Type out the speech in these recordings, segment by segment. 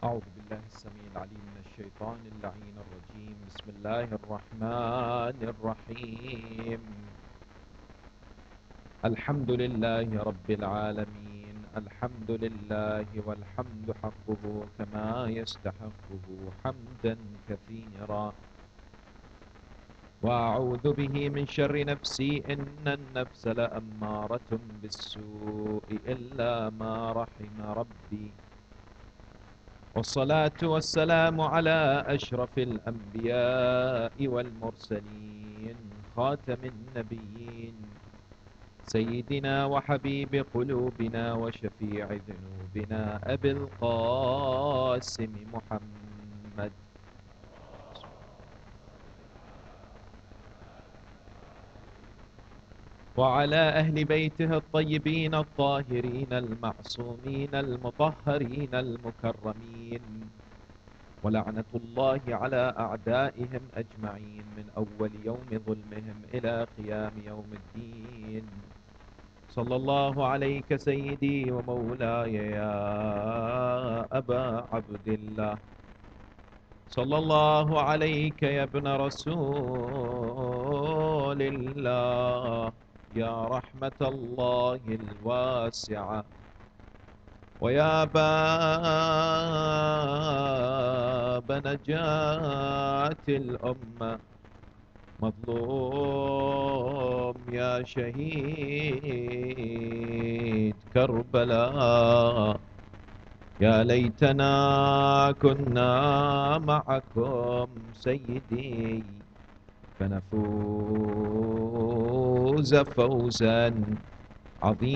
أعوذ بالله السميع العليم من الشيطان اللعين الرجيم. بسم الله الرحمن الرحيم. الحمد لله رب العالمين. الحمد لله والحمد حقه كما يستحقه حمدا كثيرا. وأعوذ به من شر نفسي إن النفس لأمارة بالسوء إلا ما رحم ربي. والصلاة والسلام على أشرف الأنبياء والمرسلين خاتم النبيين سيدنا وحبيب قلوبنا وشفيع ذنوبنا أبي القاسم محمد وعلى أهل بيته الطيبين الطاهرين المعصومين المطهرين المكرمين، ولعنة الله على أعدائهم أجمعين من أول يوم ظلمهم إلى قيام يوم الدين. صلى الله عليك سيدي ومولاي يا أبا عبد الله. صلى الله عليك يا ابن رسول الله، يا رحمة الله الواسعة ويا باب نجاة الأمة. مظلوم يا شهيد كربلاء، يا ليتنا كنا معكم سيدي فنفوز فوزا عظيما.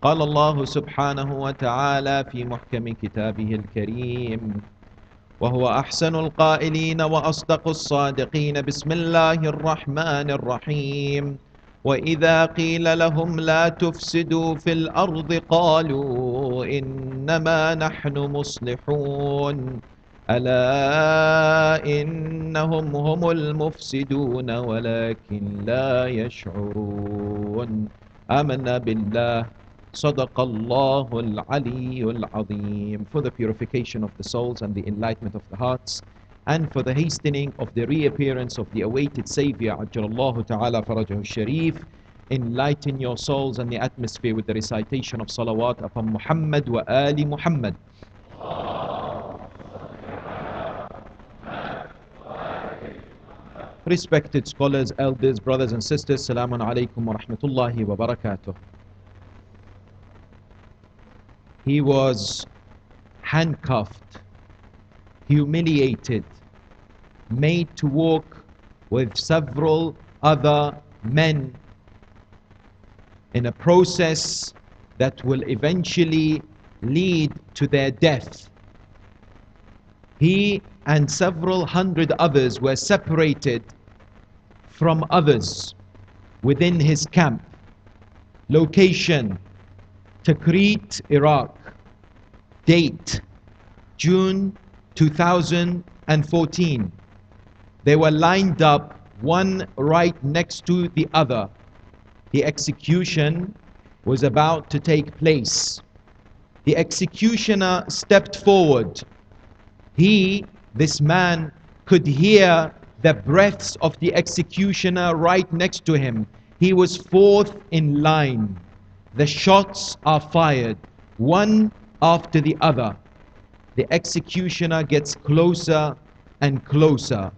قال الله سبحانه وتعالى في محكم كتابه الكريم وهو أحسن القائلين وأصدق الصادقين: بسم الله الرحمن الرحيم. وإذا قيل لهم لا تفسدوا في الأرض قالوا إنما نحن مصلحون ألا إنهم هم المفسدون ولكن لا يشعرون. آمنا بالله. صدق الله العلي العظيم. For the purification of the souls and the enlightenment of the hearts, and for the hastening of the reappearance of the awaited Savior, Ajjalallahu Ta'ala Farajahu Sharif, enlighten your souls and the atmosphere with the recitation of salawat upon Muhammad wa Ali Muhammad. Respected scholars, elders, brothers and sisters, Salamun Alaikum wa Rahmatullahi wa Barakatuh. He was handcuffed, humiliated, made to walk with several other men in a process that will eventually lead to their death. He and several hundred others were separated from others within his camp. Location: Tikrit, Iraq. Date: June 2014. They were lined up, one right next to the other. The execution was about to take place. The executioner stepped forward. This man, could hear the breaths of the executioner right next to him. He was fourth in line. The shots are fired, one after the other. The executioner gets closer and closer.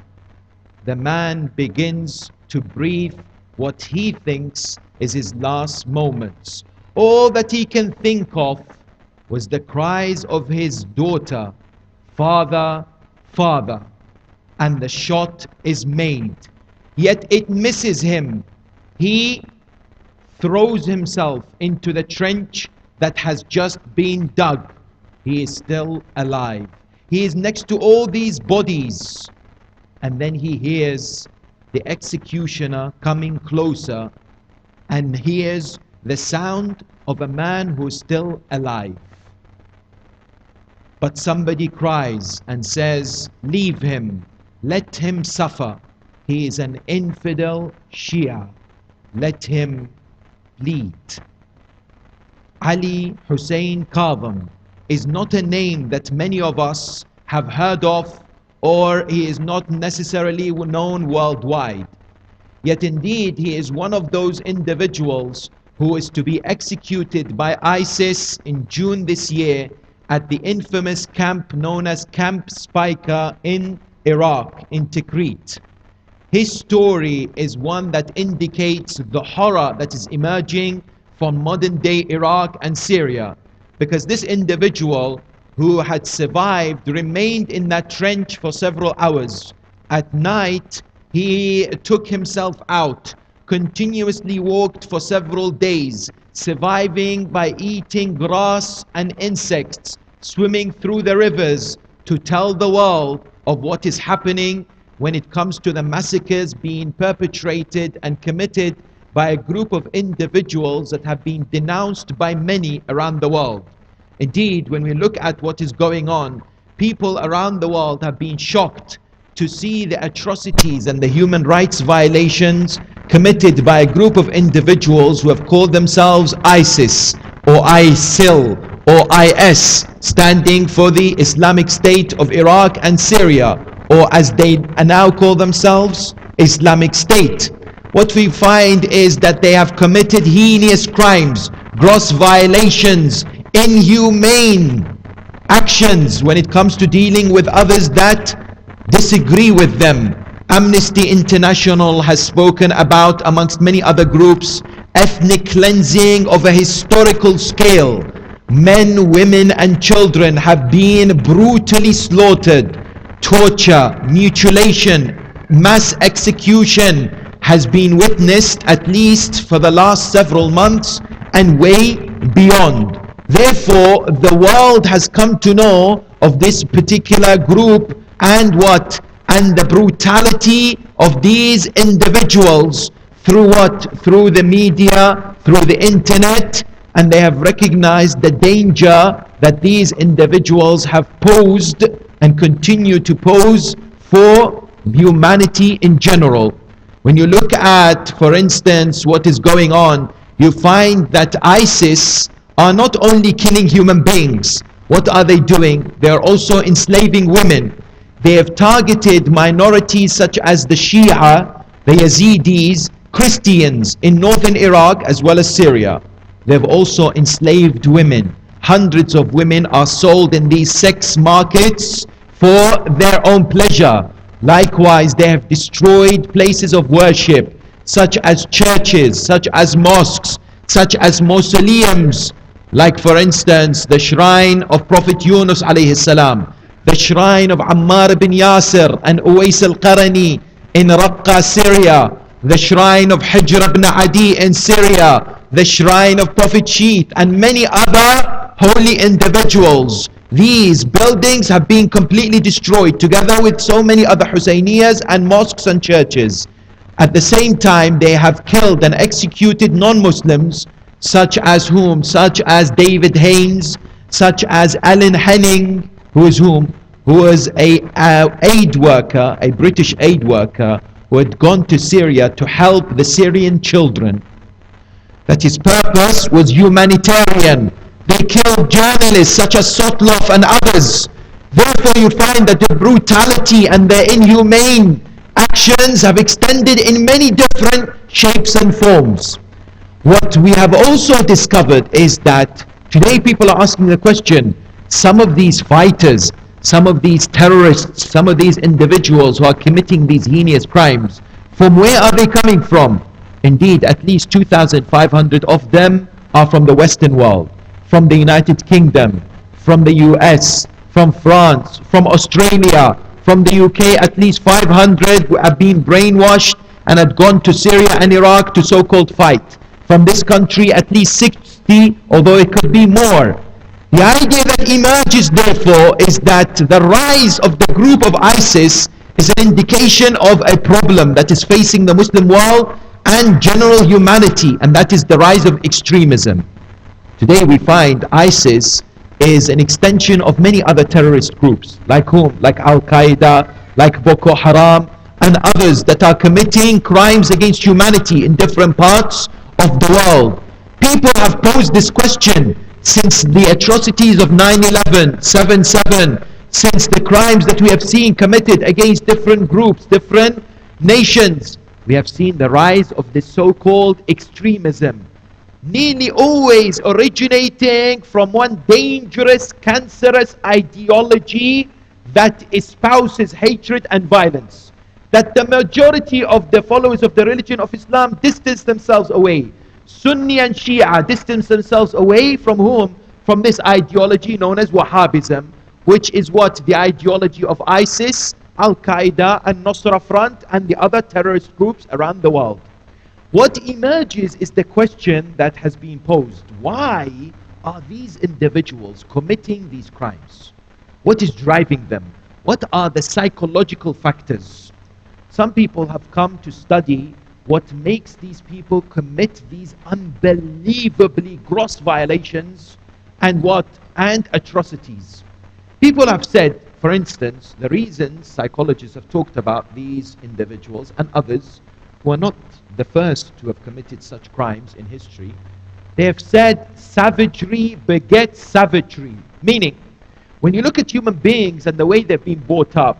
The man begins to breathe what he thinks is his last moments. All that he can think of was the cries of his daughter, "Father, Father," and the shot is made. Yet it misses him. He throws himself into the trench that has just been dug. He is still alive. He is next to all these bodies. And then he hears the executioner coming closer and hears the sound of a man who is still alive. But somebody cries and says, "Leave him, let him suffer. He is an infidel Shia. Let him bleed." Ali Hussein Kadhim is not a name that many of us have heard of, or he is not necessarily known worldwide. Yet indeed he is one of those individuals who is to be executed by ISIS in June this year at the infamous camp known as Camp Spiker in Iraq, in Tikrit. His story is one that indicates the horror that is emerging from modern day Iraq and Syria, because this individual who had survived remained in that trench for several hours. At night he took himself out, continuously walked for several days, surviving by eating grass and insects, swimming through the rivers to tell the world of what is happening when it comes to the massacres being perpetrated and committed by a group of individuals that have been denounced by many around the world. Indeed, when we look at what is going on, people around the world have been shocked to see the atrocities and the human rights violations committed by a group of individuals who have called themselves ISIS or ISIL or IS, standing for the Islamic State of Iraq and Syria, or as they now call themselves, Islamic State. What we find is that they have committed heinous crimes, gross violations, inhumane actions when it comes to dealing with others that disagree with them. Amnesty International has spoken about, amongst many other groups, ethnic cleansing of a historical scale. Men, women and children have been brutally slaughtered. Torture, mutilation, mass execution has been witnessed at least for the last several months and way beyond. Therefore, the world has come to know of this particular group and what? And the brutality of these individuals through what? Through the media, through the internet, and they have recognized the danger that these individuals have posed and continue to pose for humanity in general. When you look at, for instance, what is going on, you find that ISIS are not only killing human beings. What are they doing? They are also enslaving women. They have targeted minorities such as the Shia, the Yazidis, Christians in northern Iraq as well as Syria. They've also enslaved women. Hundreds of women are sold in these sex markets for their own pleasure. Likewise, they have destroyed places of worship, such as churches, such as mosques, such as mausoleums, like for instance the shrine of Prophet Yunus alayhi salam, the shrine of Ammar bin Yasir and Uwais al-Qarani in Raqqa, Syria, the shrine of Hijr ibn Adi in Syria, the shrine of Prophet Sheikh and many other holy individuals. These buildings have been completely destroyed together with so many other Husayniyas and mosques and churches. At the same time, they have killed and executed non-Muslims such as whom? Such as David Haynes, such as Alan Henning, who is whom? Who was a aid worker, a British aid worker who had gone to Syria to help the Syrian children. That his purpose was humanitarian. They killed journalists such as Sotloff and others. Therefore you find that the brutality and the inhumane actions have extended in many different shapes and forms. What we have also discovered is that today people are asking the question, some of these fighters, some of these terrorists, some of these individuals who are committing these heinous crimes, from where are they coming from? Indeed, at least 2,500 of them are from the Western world, from the United Kingdom, from the US, from France, from Australia, from the UK. At least 500 who have been brainwashed and had gone to Syria and Iraq to so-called fight. From this country, at least 60, although it could be more. The idea that emerges, therefore, is that the rise of the group of ISIS is an indication of a problem that is facing the Muslim world and general humanity, and that is the rise of extremism. Today we find ISIS is an extension of many other terrorist groups, like whom? Like Al-Qaeda, like Boko Haram, and others that are committing crimes against humanity in different parts of the world. People have posed this question, since the atrocities of 9/11, 7/7, since the crimes that we have seen committed against different groups, different nations, we have seen the rise of this so-called extremism, nearly always originating from one dangerous, cancerous ideology that espouses hatred and violence, that the majority of the followers of the religion of Islam distance themselves away. Sunni and Shia distance themselves away from whom? From this ideology known as Wahhabism, which is what? The ideology of ISIS, Al-Qaeda and Nusra Front and the other terrorist groups around the world. What emerges is the question that has been posed. Why are these individuals committing these crimes? What is driving them? What are the psychological factors? Some people have come to study what makes these people commit these unbelievably gross violations and atrocities. People have said, for instance, the reasons psychologists have talked about these individuals and others who are not the first to have committed such crimes in history. They have said savagery begets savagery, meaning when you look at human beings and the way they've been brought up,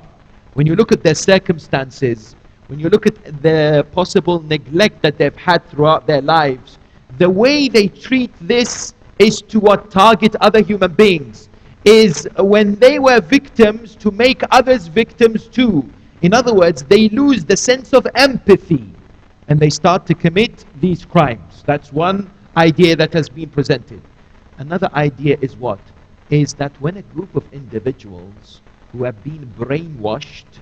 when you look at their circumstances, when you look at the possible neglect that they've had throughout their lives, the way they treat this is to target other human beings, is when they were victims to make others victims too. In other words, they lose the sense of empathy and they start to commit these crimes. That's one idea that has been presented. Another idea is what? Is that when a group of individuals who have been brainwashed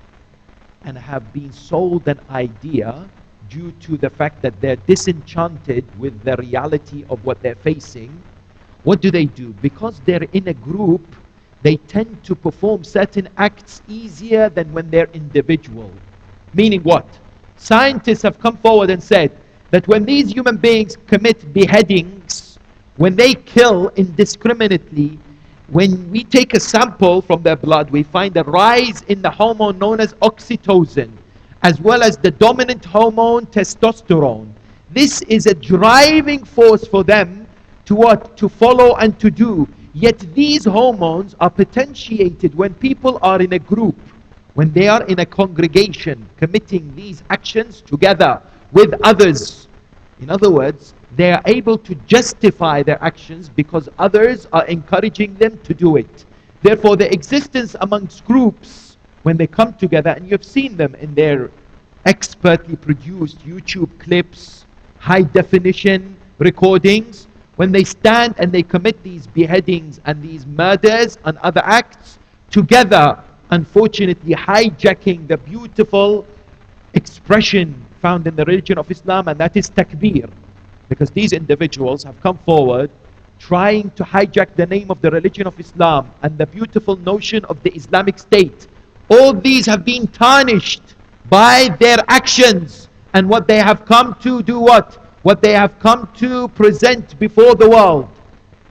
and have been sold an idea due to the fact that they're disenchanted with the reality of what they're facing, what do? Because they're in a group, they tend to perform certain acts easier than when they're individual. Meaning what? Scientists have come forward and said that when these human beings commit beheadings, when they kill indiscriminately, when we take a sample from their blood, we find a rise in the hormone known as oxytocin, as well as the dominant hormone testosterone. This is a driving force for them to what? To follow and to do. Yet these hormones are potentiated when people are in a group, when they are in a congregation, committing these actions together with others. In other words, they are able to justify their actions because others are encouraging them to do it. Therefore, the existence amongst groups, when they come together, and you've seen them in their expertly produced YouTube clips, high definition recordings, when they stand and they commit these beheadings and these murders and other acts together, unfortunately hijacking the beautiful expression found in the religion of Islam, and that is takbir. Because these individuals have come forward trying to hijack the name of the religion of Islam and the beautiful notion of the Islamic State. All these have been tarnished by their actions and what they have come to do what? What they have come to present before the world.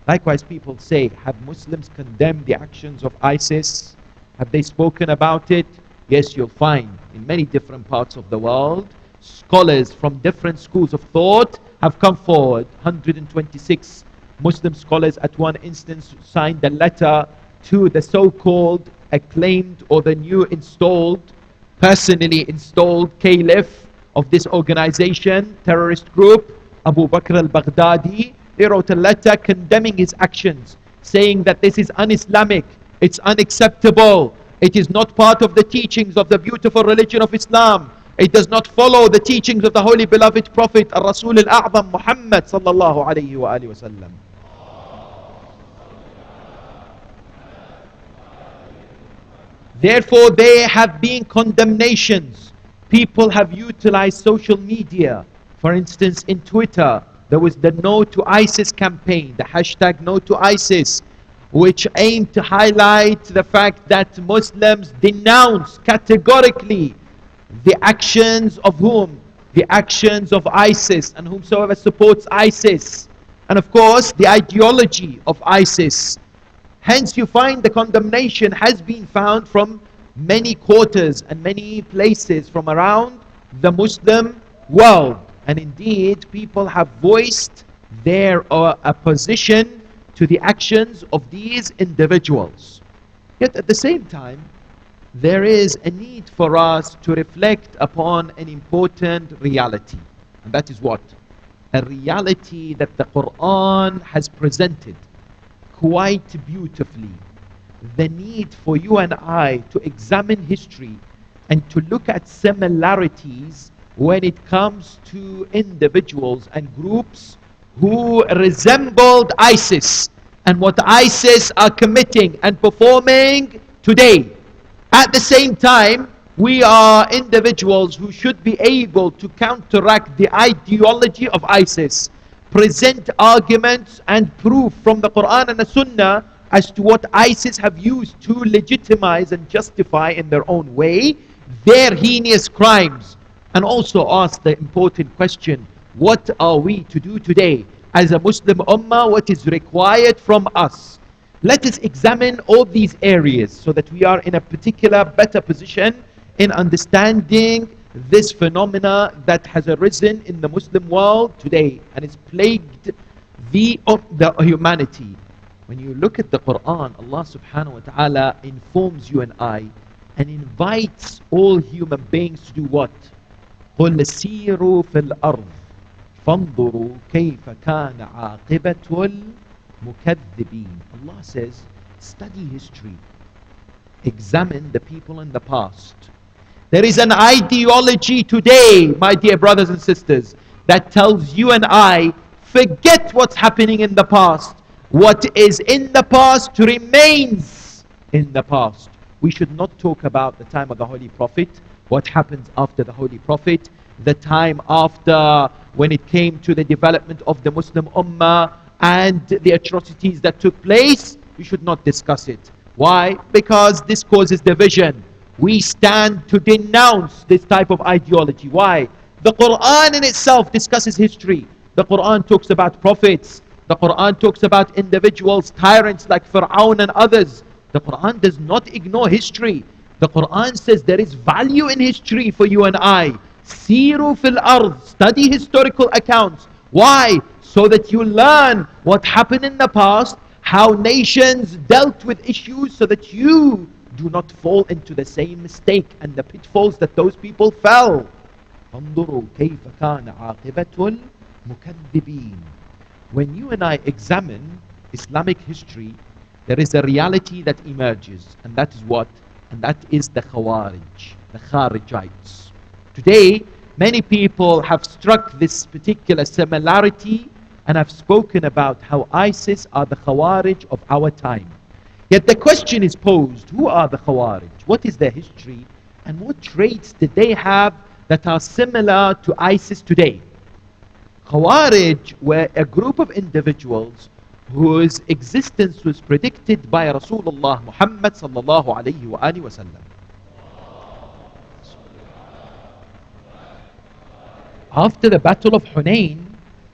Likewise, people say, have Muslims condemned the actions of ISIS? Have they spoken about it? Yes, you'll find in many different parts of the world, scholars from different schools of thought have come forward. 126 Muslim scholars at one instance signed a letter to the so-called acclaimed or the new installed, personally installed caliph of this organization, terrorist group, Abu Bakr al-Baghdadi. They wrote a letter condemning his actions, saying that this is un-Islamic, it's unacceptable, it is not part of the teachings of the beautiful religion of Islam. It does not follow the teachings of the holy beloved Prophet Al-Rasul Al-A'zam Muhammad sallallahu alayhi wa alihi wa sallam. Therefore, there have been condemnations. People have utilized social media. For instance, in Twitter, there was the No to ISIS campaign, the hashtag No to ISIS, which aimed to highlight the fact that Muslims denounce categorically the actions of whom? The actions of ISIS and whomsoever supports ISIS. And of course, the ideology of ISIS. Hence, you find the condemnation has been found from many quarters and many places from around the Muslim world. And indeed, people have voiced their opposition to the actions of these individuals. Yet at the same time, there is a need for us to reflect upon an important reality. And that is what? A reality that the Quran has presented quite beautifully. The need for you and I to examine history and to look at similarities when it comes to individuals and groups who resembled ISIS and what ISIS are committing and performing today. At the same time, we are individuals who should be able to counteract the ideology of ISIS, present arguments and proof from the Quran and the Sunnah as to what ISIS have used to legitimize and justify in their own way their heinous crimes. And also ask the important question, what are we to do today as a Muslim Ummah? What is required from us? Let us examine all these areas so that we are in a particular better position in understanding this phenomena that has arisen in the Muslim world today and it's plagued the humanity. When you look at the Quran, Allah subhanahu wa ta'ala informs you and I and invites all human beings to do what? قُلْ سِيرُوا فِي الْأَرْضِ فَانْظُرُوا كَيْفَ كَانَ عَاقِبَةُ الْمُكَذِّبِينَ. Allah says, study history. Examine the people in the past. There is an ideology today, my dear brothers and sisters, that tells you and I, forget what's happening in the past. What is in the past remains in the past. We should not talk about the time of the Holy Prophet, what happens after the Holy Prophet, the time after when it came to the development of the Muslim Ummah and the atrocities that took place. We should not discuss it. Why? Because this causes division. We stand to denounce this type of ideology. Why? The Quran in itself discusses history. The Quran talks about prophets. The Quran talks about individuals, tyrants like Fir'aun and others. The Quran does not ignore history. The Quran says there is value in history for you and I. Siru fil ard, study historical accounts. Why? So that you learn what happened in the past, how nations dealt with issues, so that you do not fall into the same mistake and the pitfalls that those people fell. انظروا كيف كان عاقبة المكذبين. When you and I examine Islamic history, there is a reality that emerges, and that is what? And that is the Khawarij, the Kharijites. Today, many people have struck this particular similarity and have spoken about how ISIS are the Khawarij of our time. Yet the question is posed, who are the Khawarij? What is their history? And what traits did they have that are similar to ISIS today? Khawarij were a group of individuals whose existence was predicted by Rasulullah Muhammad sallallahu alayhi wa alihi wa sallam. After the Battle of Hunain,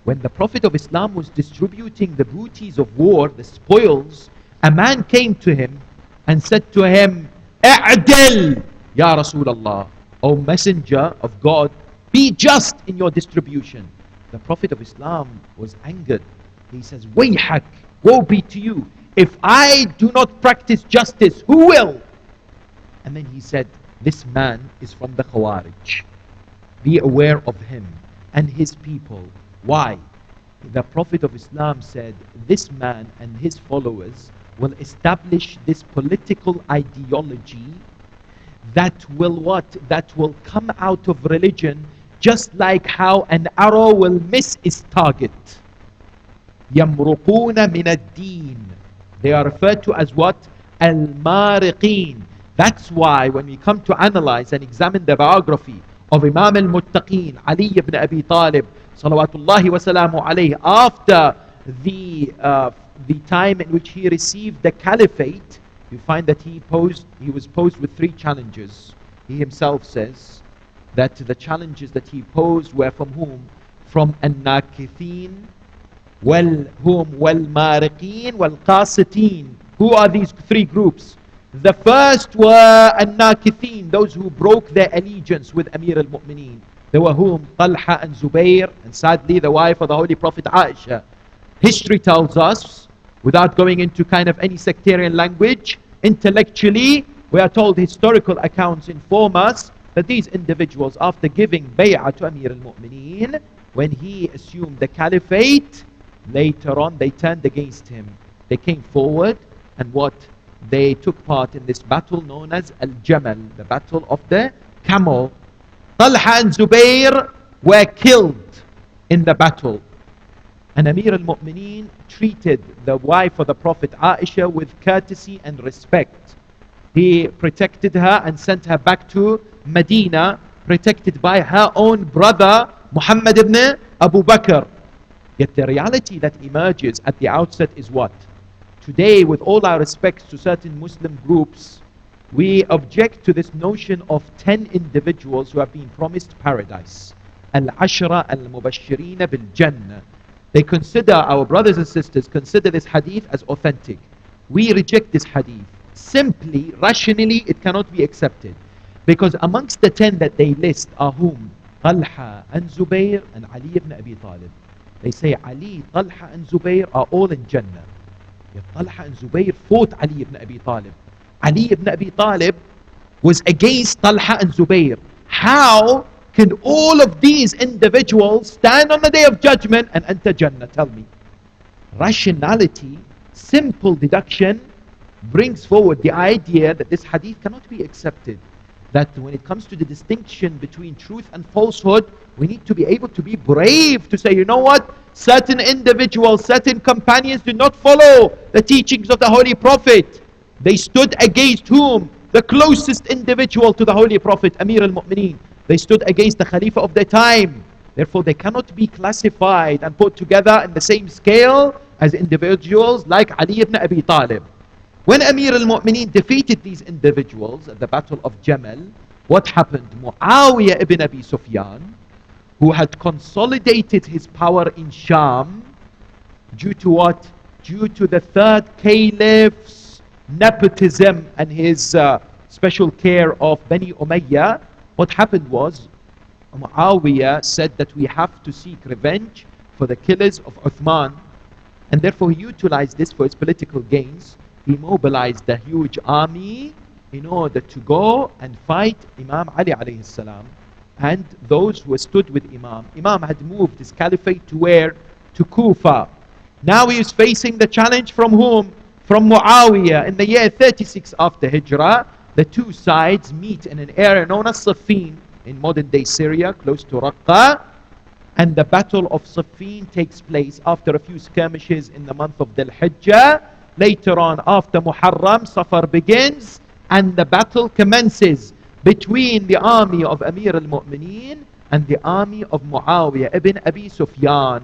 when the Prophet of Islam was distributing the booties of war, the spoils, a man came to him and said to him, "A'dil, Ya Rasulullah, O Messenger of God, be just in your distribution." The Prophet of Islam was angered. He says, "Wayhak, woe be to you. If I do not practice justice, who will?" And then he said, "This man is from the Khawarij. Be aware of him and his people." Why? The Prophet of Islam said, this man and his followers will establish this political ideology that will what? That will come out of religion, just like how an arrow will miss its target. يَمْرُقُونَ مِنَ الدِّينِ. They are referred to as what? Al-Mariqeen. That's why when we come to analyze and examine the biography of Imam al-Muttaqeen, Ali ibn Abi Talib, salawatullahi wa salamu alayhi, after the time in which he received the caliphate, you find that he was posed with three challenges. He himself says that the challenges that he posed were from whom? From an-Nakithin, wal-Mariqeen, wal-Qasitin. Who are these three groups? The first were an-Nakithin, those who broke their allegiance with Amir al-Mu'mineen. They were whom? Talha and Zubair, and sadly the wife of the Holy Prophet Aisha. History tells us without going into kind of any sectarian language, intellectually, we are told historical accounts inform us that these individuals, after giving bay'ah to Amir al-Mu'mineen, when he assumed the caliphate, later on they turned against him. They came forward and what? They took part in this battle known as Al-Jamal, the battle of the camel. Talha and Zubair were killed in the battle. And Amir al-Mu'mineen treated the wife of the Prophet Aisha with courtesy and respect. He protected her and sent her back to Medina, protected by her own brother Mohammed ibn Abu Bakr. Yet the reality that emerges at the outset is what? Today, with all our respects to certain Muslim groups, we object to this notion of 10 individuals who have been promised paradise. Al-Ashra al-Mubashirina bil-Jannah. They consider, our brothers and sisters, consider this hadith as authentic. We reject this hadith. Simply, rationally, it cannot be accepted. Because amongst the 10 that they list are whom? Talha and Zubair and Ali ibn Abi Talib. They say Ali, Talha and Zubair are all in Jannah. Yet Talha and Zubair fought Ali ibn Abi Talib. Ali ibn Abi Talib was against Talha and Zubair. How can all of these individuals stand on the day of judgment and enter Jannah? Tell me. Rationality, simple deduction, brings forward the idea that this hadith cannot be accepted. That when it comes to the distinction between truth and falsehood, we need to be able to be brave to say, you know what? Certain individuals, certain companions did not follow the teachings of the Holy Prophet. They stood against whom? The closest individual to the Holy Prophet, Amir al-Mu'mineen. They stood against the Khalifa of their time. Therefore, they cannot be classified and put together in the same scale as individuals like Ali ibn Abi Talib. When Amir al-Mu'mineen defeated these individuals at the Battle of Jamal, what happened? Muawiyah ibn Abi Sufyan, who had consolidated his power in Sham, due to what? Due to the third caliph's nepotism and his special care of Bani Umayyah. What happened was, Muawiyah said that we have to seek revenge for the killers of Uthman, and therefore he utilized this for his political gains. He mobilized a huge army in order to go and fight Imam Ali alayhi salam and those who stood with Imam. Imam had moved his caliphate to where? To Kufa. Now he is facing the challenge from whom? From Muawiyah. In the year 36 after Hijrah, the two sides meet in an area known as Siffin in modern day Syria, close to Raqqa. And the battle of Siffin takes place after a few skirmishes in the month of Dhul Hijjah. Later on, after Muharram, Safar begins and the battle commences between the army of Amir al-Mu'mineen and the army of Muawiyah ibn Abi Sufyan.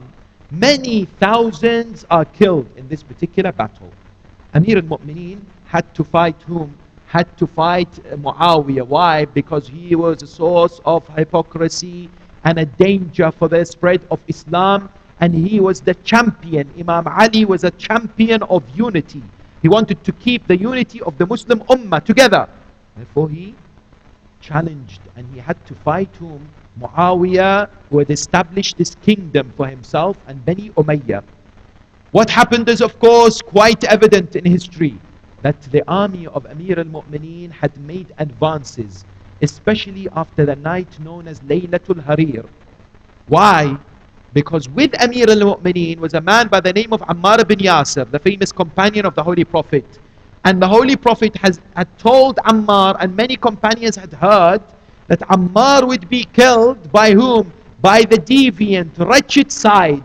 Many thousands are killed in this particular battle. Amir al-Mu'mineen had to fight whom? Had to fight Muawiyah. Why? Because he was a source of hypocrisy and a danger for the spread of Islam. And he was the champion. Imam Ali was a champion of unity. He wanted to keep the unity of the Muslim Ummah together. Therefore he challenged and he had to fight whom? Muawiyah, who had established this kingdom for himself, and Bani Umayyah. What happened is of course quite evident in history, that the army of Amir al-Mu'mineen had made advances, especially after the night known as Laylatul Harir. Why? Because with Amir al-Mu'mineen was a man by the name of Ammar ibn Yasir, the famous companion of the Holy Prophet. And the Holy Prophet had told Ammar, and many companions had heard, that Ammar would be killed by whom? By the deviant, wretched side.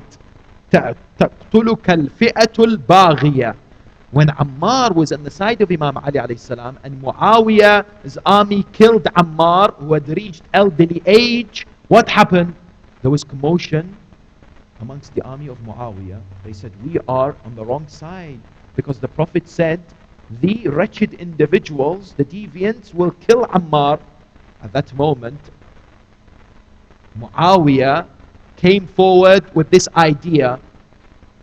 تَقْتُلُكَ الْفِئَةُ الْبَاغِيَةُ. When Ammar was on the side of Imam Ali alayhi salam, and Muawiyah's army killed Ammar, who had reached elderly age, what happened? There was commotion amongst the army of Muawiyah. They said, we are on the wrong side, because the Prophet said, the wretched individuals, the deviants, will kill Ammar. At that moment, Muawiyah came forward with this idea.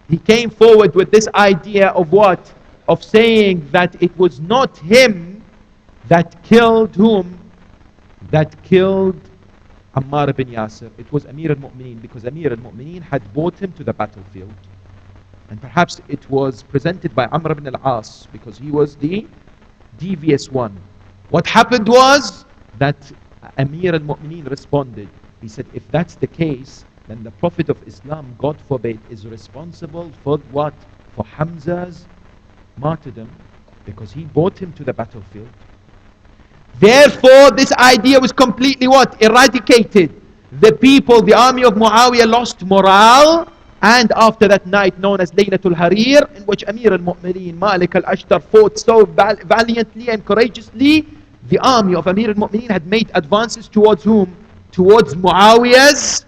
He came forward with this idea of what? Of saying that it was not him that killed whom? That killed Ammar ibn Yasir. It was Amir al-Mu'mineen, because Amir al-Mu'mineen had brought him to the battlefield. And perhaps it was presented by Amr ibn al-As because he was the devious one. What happened was that Amir al-Mu'mineen responded. He said, if that's the case, then the Prophet of Islam, God forbid, is responsible for what? For Hamza's martyrdom, because he brought him to the battlefield. Therefore, this idea was completely what? Eradicated. The people, the army of Muawiyah lost morale, and after that night known as Laylatul Harir, in which Amir al-Mu'mineen Malik al-Ashtar fought so valiantly and courageously, the army of Amir al-Mu'mineen had made advances towards whom? Towards Muawiyah's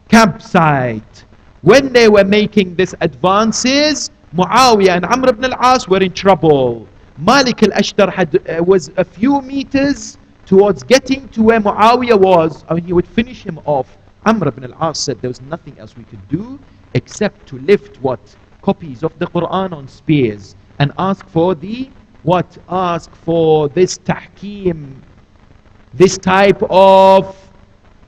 campsite. When they were making these advances, Muawiyah and Amr ibn al-As were in trouble. Malik al-Ashtar was a few meters towards getting to where Muawiyah was. I mean, he would finish him off. Amr ibn al-As said there was nothing else we could do except to lift what? Copies of the Quran on spears and ask for the what? Ask for this tahkeem, this type of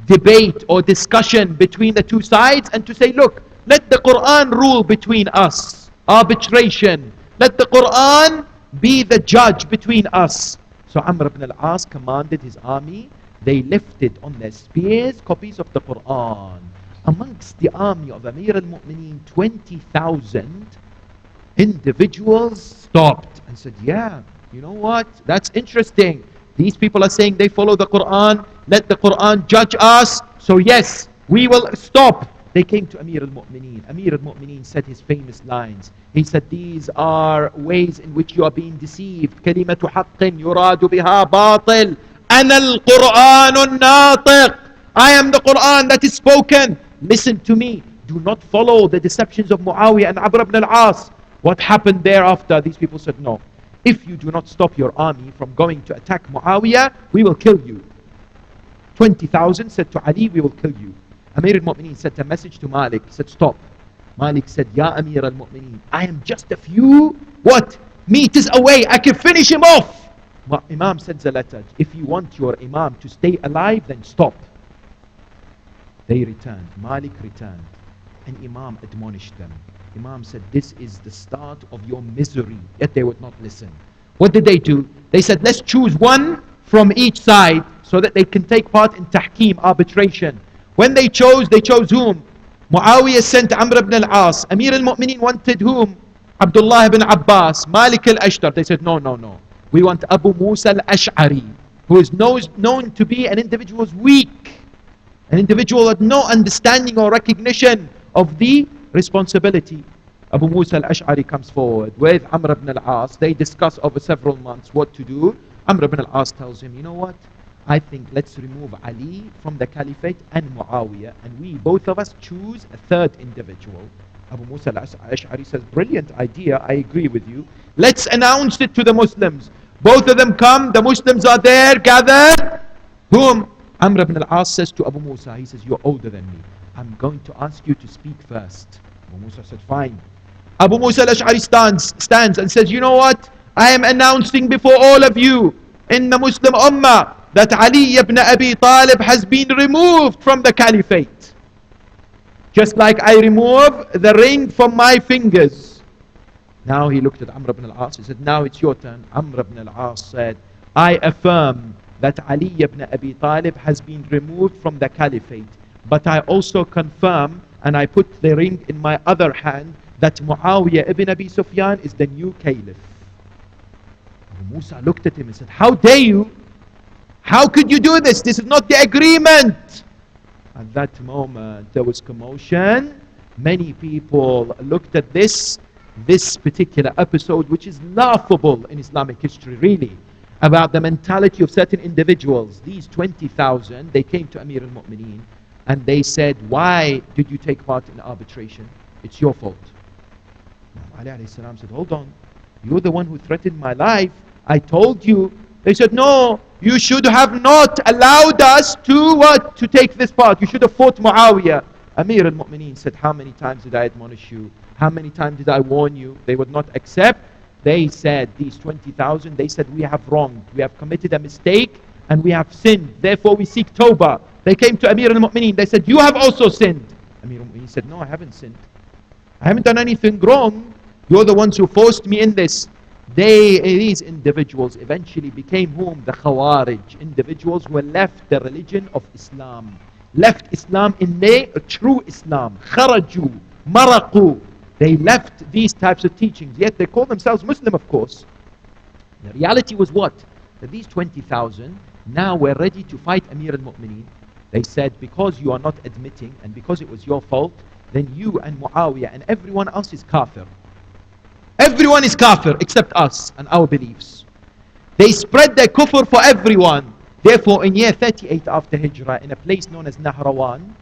debate or discussion between the two sides, and to say, look, let the Quran rule between us. Arbitration. Let the Quran be the judge between us. So Amr ibn al-As commanded his army. They lifted on their spears copies of the Quran. Amongst the army of Amir al-Mu'mineen, 20,000 individuals stopped and said, yeah, you know what? That's interesting. These people are saying they follow the Quran. Let the Quran judge us. So yes, we will stop. They came to Amir al-Mu'mineen. Amir al-Mu'mineen said his famous lines. He said, these are ways in which you are being deceived. كَلِمَةُ حَقٍّ يُرَادُ بِهَا بَاطِلٍ أَنَا الْقُرْآنُ النَّاطِقِ I am the Quran that is spoken. Listen to me. Do not follow the deceptions of Muawiyah and Amr ibn al-As. What happened thereafter? These people said, no. If you do not stop your army from going to attack Muawiyah, we will kill you. 20,000 said to Ali, we will kill you. Amir al-Mu'mineen sent a message to Malik. He said, stop. Malik said, Ya Amir al-Mu'mineen, I am just a few, what? Meters away. I can finish him off. But Imam sends a letter. If you want your Imam to stay alive, then stop. They returned. Malik returned. And Imam admonished them. Imam said, this is the start of your misery. Yet they would not listen. What did they do? They said, let's choose one from each side so that they can take part in tahkeem, arbitration. When they chose whom? Muawiyah sent Amr ibn al-As. Amir al-Mu'mineen wanted whom? Abdullah ibn Abbas. Malik al-Ashtar. They said, no, no, no. We want Abu Musa al-Ash'ari, who is known to be an individual who is weak. An individual with no understanding or recognition of the responsibility. Abu Musa al-Ash'ari comes forward with Amr ibn al-As. They discuss over several months what to do. Amr ibn al-As tells him, you know what? I think let's remove Ali from the caliphate and Muawiyah, and we, both of us, choose a third individual. Abu Musa al-Ash'ari says, brilliant idea, I agree with you. Let's announce it to the Muslims. Both of them come, the Muslims are there, gathered. Whom? Amr ibn al-As says to Abu Musa, he says, you're older than me. I'm going to ask you to speak first. Abu Musa said, fine. Abu Musa al-Ash'ari stands and says, you know what? I am announcing before all of you in the Muslim Ummah that Ali ibn Abi Talib has been removed from the caliphate. Just like I remove the ring from my fingers. Now he looked at Amr ibn al-As. He said, now it's your turn. Amr ibn al-As said, I affirm that Ali ibn Abi Talib has been removed from the caliphate. But I also confirm, and I put the ring in my other hand, that Muawiyah ibn Abi Sufyan is the new caliph. Abu Musa looked at him and said, how dare you? How could you do this? This is not the agreement. At that moment, there was commotion. Many people looked at this particular episode, which is laughable in Islamic history, really, about the mentality of certain individuals. These 20,000, they came to Amir al-Mu'mineen and they said, why did you take part in arbitration? It's your fault. Ali alayhi salam said, hold on. You're the one who threatened my life. I told you. They said, no, you should have not allowed us to what? To take this part. You should have fought Muawiyah. Amir al-Mu'mineen said, how many times did I admonish you? How many times did I warn you? They would not accept. They said, these 20,000, they said, we have wronged. We have committed a mistake and we have sinned. Therefore we seek tawbah. They came to Amir al-Mu'mineen. They said, you have also sinned. Amir al-Mu'mineen said, no, I haven't sinned. I haven't done anything wrong. You're the ones who forced me in this. These individuals eventually became whom? The Khawarij. Individuals who left the religion of Islam. Left Islam in a true Islam. Kharaju, maraqu. They left these types of teachings. Yet they call themselves Muslim, of course. The reality was what? That these 20,000 now were ready to fight Amir al-Mu'mineen. They said, because you are not admitting and because it was your fault, then you and Muawiyah and everyone else is kafir. Everyone is kafir except us and our beliefs. They spread their kufr for everyone. Therefore, in year 38 after Hijrah, in a place known as Nahrawan,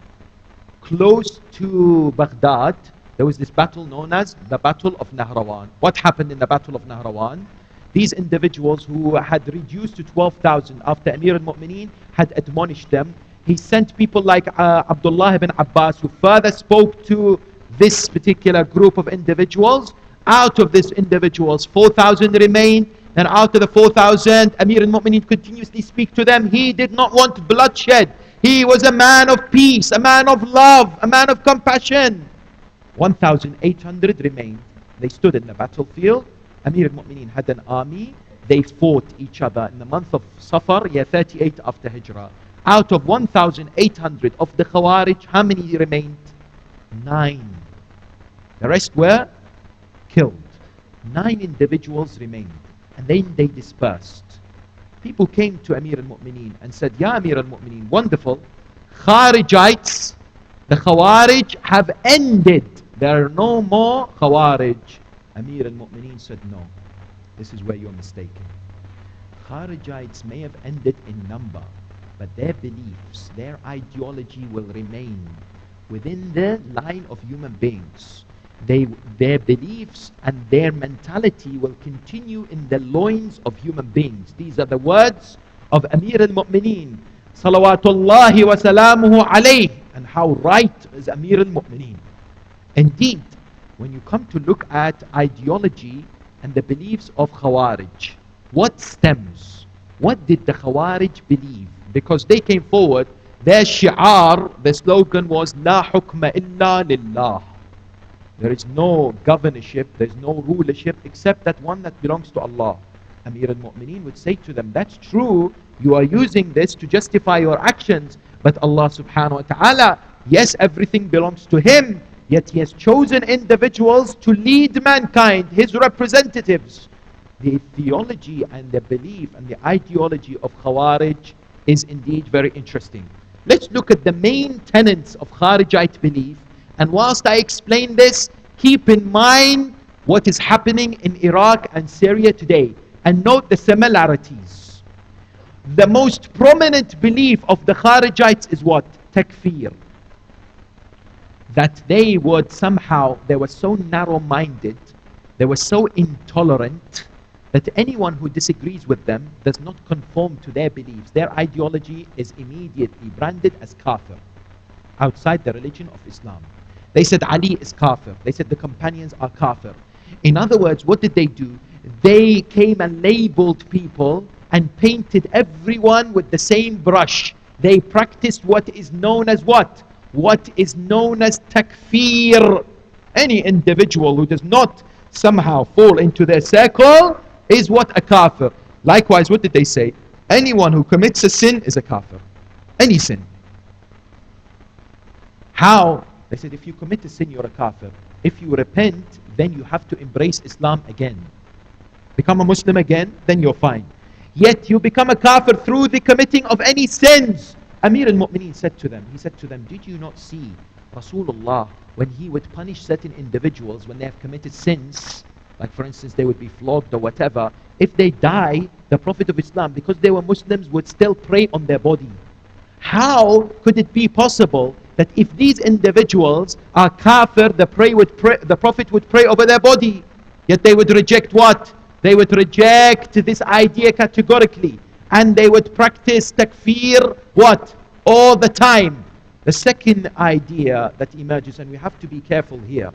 close to Baghdad, there was this battle known as the Battle of Nahrawan. What happened in the Battle of Nahrawan? These individuals who had reduced to 12,000 after Amir al-Mu'mineen had admonished them. He sent people like Abdullah ibn Abbas, who further spoke to this particular group of individuals. Out of these individuals, 4,000 remained. And out of the 4,000, Amir al-Mu'mineen continuously speak to them. He did not want bloodshed. He was a man of peace, a man of love, a man of compassion. 1,800 remained. They stood in the battlefield. Amir al-Mu'mineen had an army. They fought each other in the month of Safar, year 38 after Hijrah. Out of 1,800 of the Khawarij, how many remained? 9. The rest were killed. 9 individuals remained. And then they dispersed. People came to Amir al-Mu'mineen and said, Ya Amir al-Mu'mineen, wonderful. Kharijites, the Khawarij have ended. There are no more Khawarij. Amir al-Mu'mineen said, no, this is where you're mistaken. Kharijites may have ended in number, but their beliefs, their ideology will remain within the line of human beings. Their beliefs and their mentality will continue in the loins of human beings. These are the words of Amir al-Mu'mineen, salawatullahi wa salamuhu alayh. And how right is Amir al-Mu'mineen. Indeed, when you come to look at ideology and the beliefs of Khawarij, what stems? What did the Khawarij believe? Because they came forward, their shi'ar, their slogan was La hukma illa lillah. There is no governorship, there is no rulership except that one that belongs to Allah. Amir al-Mu'mineen would say to them, that's true, you are using this to justify your actions, but Allah subhanahu wa ta'ala, yes, everything belongs to Him, yet He has chosen individuals to lead mankind, His representatives. The theology and the belief and the ideology of Khawarij is indeed very interesting. Let's look at the main tenets of Kharijite belief. And whilst I explain this, keep in mind what is happening in Iraq and Syria today. And note the similarities. The most prominent belief of the Kharijites is what? Takfir. That they would somehow, they were so narrow-minded, they were so intolerant, that anyone who disagrees with them does not conform to their beliefs. Their ideology is immediately branded as kafir, outside the religion of Islam. They said Ali is kafir. They said the companions are kafir. In other words, what did they do? They came and labeled people and painted everyone with the same brush. They practiced what is known as what? What is known as takfir. Any individual who does not somehow fall into their circle is what? A kafir. Likewise, what did they say? Anyone who commits a sin is a kafir. Any sin. How? They said, if you commit a sin, you're a kafir. If you repent, then you have to embrace Islam again. Become a Muslim again, then you're fine. Yet you become a kafir through the committing of any sins. Amir al-Mu'mineen said to them, he said to them, did you not see Rasulullah when he would punish certain individuals when they have committed sins, like for instance they would be flogged or whatever, if they die, the Prophet of Islam, because they were Muslims, would still pray on their body. How could it be possible that if these individuals are kafir, the Prophet would pray over their body, yet they would reject what? They would reject this idea categorically, and they would practice takfir, what? All the time. The second idea that emerges, and we have to be careful here,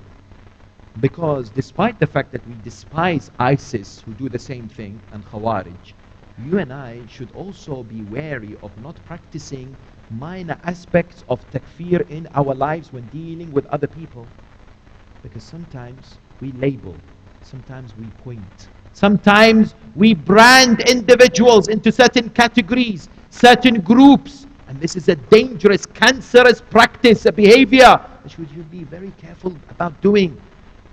because despite the fact that we despise ISIS, who do the same thing, and Khawarij, you and I should also be wary of not practicing minor aspects of takfir in our lives when dealing with other people. Because sometimes we label, sometimes we point, sometimes we brand individuals into certain categories, certain groups. And this is a dangerous, cancerous practice, a behavior that we should be very careful about doing.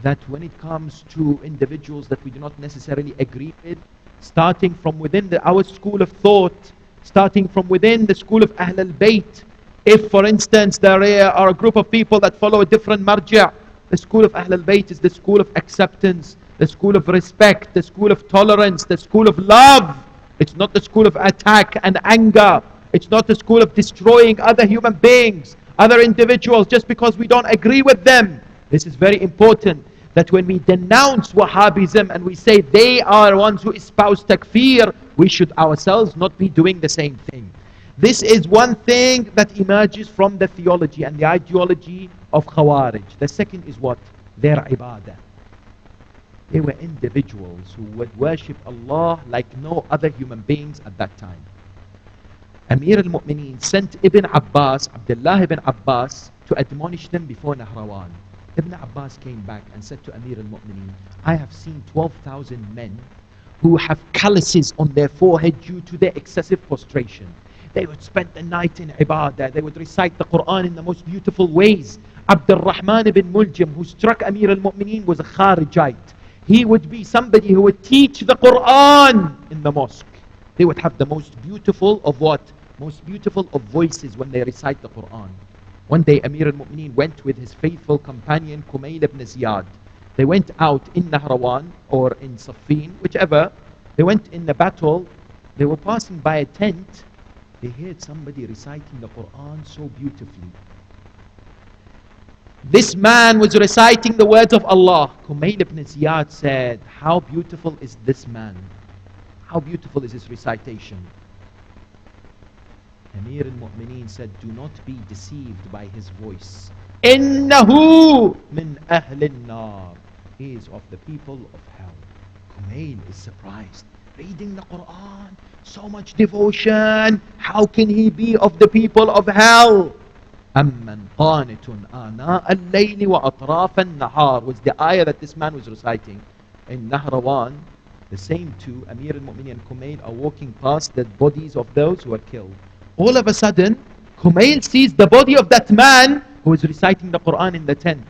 That when it comes to individuals that we do not necessarily agree with, starting from within our school of thought, starting from within the school of Ahl al-Bayt. If, for instance, there are a group of people that follow a different marja', the school of Ahl al-Bayt is the school of acceptance, the school of respect, the school of tolerance, the school of love. It's not the school of attack and anger. It's not the school of destroying other human beings, other individuals, just because we don't agree with them. This is very important, that when we denounce Wahhabism and we say they are ones who espouse takfir, we should ourselves not be doing the same thing. This is one thing that emerges from the theology and the ideology of Khawarij. The second is what? Their ibadah. They were individuals who would worship Allah like no other human beings at that time. Amir al-Mu'mineen sent Ibn Abbas, Abdullah ibn Abbas, to admonish them before Nahrawan. Ibn Abbas came back and said to Amir al-Mu'mineen, I have seen 12,000 men who have calluses on their forehead due to their excessive prostration. They would spend the night in ibadah. They would recite the Quran in the most beautiful ways. Abdul Rahman ibn Muljam, who struck Amir al-Mu'mineen, was a Kharijite. He would be somebody who would teach the Quran in the mosque. They would have the most beautiful of what? Most beautiful of voices when they recite the Quran. One day Amir al-Mu'mineen went with his faithful companion Kumayl ibn Ziyad. They went out in Nahrawan or in Saffin, whichever. They went in the battle. They were passing by a tent. They heard somebody reciting the Quran so beautifully. This man was reciting the words of Allah. Kumayl ibn Ziyad said, how beautiful is this man? How beautiful is his recitation? Amir al-Mu'mineen said, do not be deceived by his voice. Innahu min ahli an-nar. He is of the people of hell. Kumayl is surprised. Reading the Quran, so much devotion. How can he be of the people of hell? Amman qanitun ana al-layli wa atraf an-nahar was the ayah that this man was reciting in Nahrawan. The same two, Amir al-Mu'mineen and Kumayl, are walking past the bodies of those who were killed. All of a sudden, Kumayl sees the body of that man who is reciting the Quran in the tent.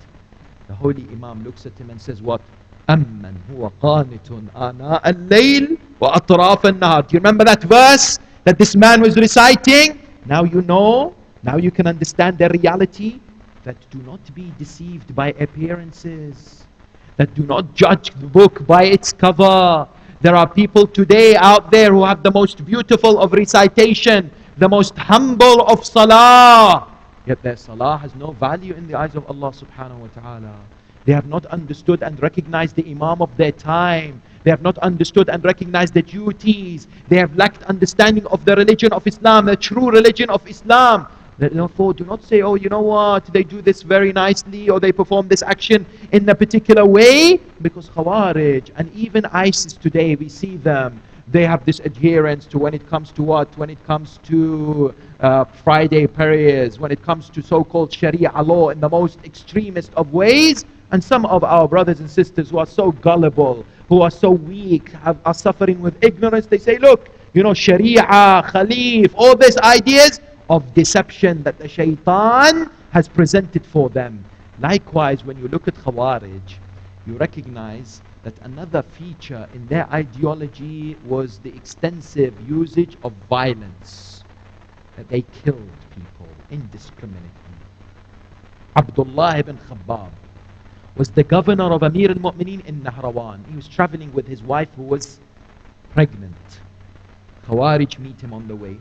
The holy Imam looks at him and says, what? أَمَّنْ هُوَ قَانِتٌ آنَاءَ اللَّيْلِ وَأَطْرَافَ النَّهَارِ. Do you remember that verse that this man was reciting? Now you know, now you can understand the reality, that do not be deceived by appearances, that do not judge the book by its cover. There are people today out there who have the most beautiful of recitation, the most humble of salah, yet their salah has no value in the eyes of Allah subhanahu wa ta'ala. They have not understood and recognized the Imam of their time. They have not understood and recognized the duties. They have lacked understanding of the religion of Islam, the true religion of Islam. Therefore, do not say, oh, you know what, they do this very nicely, or they perform this action in a particular way, because Khawarij and even ISIS today, we see them, they have this adherence to when it comes to what? When it comes to Friday prayers, when it comes to so-called Sharia law in the most extremist of ways. And some of our brothers and sisters who are so gullible, who are so weak, are suffering with ignorance, they say, look, you know, Sharia, Khalif, all these ideas of deception that the shaitan has presented for them. Likewise, when you look at Khawarij, you recognize that another feature in their ideology was the extensive usage of violence. That they killed people indiscriminately. Abdullah ibn Khabbab was the governor of Amir al-Mu'mineen in Nahrawan. He was traveling with his wife who was pregnant. Khawarij meet him on the way.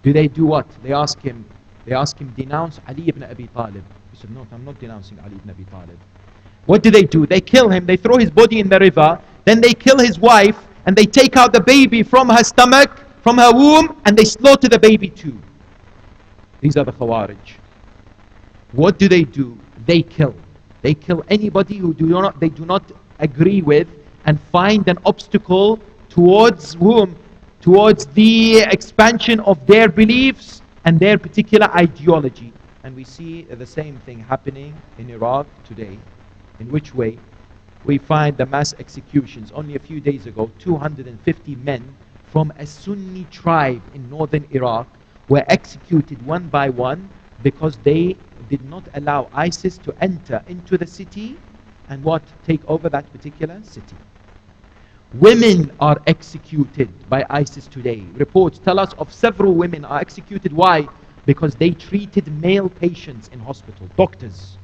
Do they do what? They ask him, denounce Ali ibn Abi Talib. He said, no, I'm not denouncing Ali ibn Abi Talib. What do? They kill him, they throw his body in the river, then they kill his wife, and they take out the baby from her stomach, from her womb, and they slaughter the baby too. These are the Khawarij. What do? They kill. They kill anybody who they do not agree with, and find an obstacle towards whom? Towards the expansion of their beliefs and their particular ideology. And we see the same thing happening in Iraq today. In which way? We find the mass executions. Only a few days ago, 250 men from a Sunni tribe in northern Iraq were executed one by one because they did not allow ISIS to enter into the city and what? Take over that particular city. Women are executed by ISIS today. Reports tell us of several women are executed. Why? Because they treated male patients in hospital. Doctors,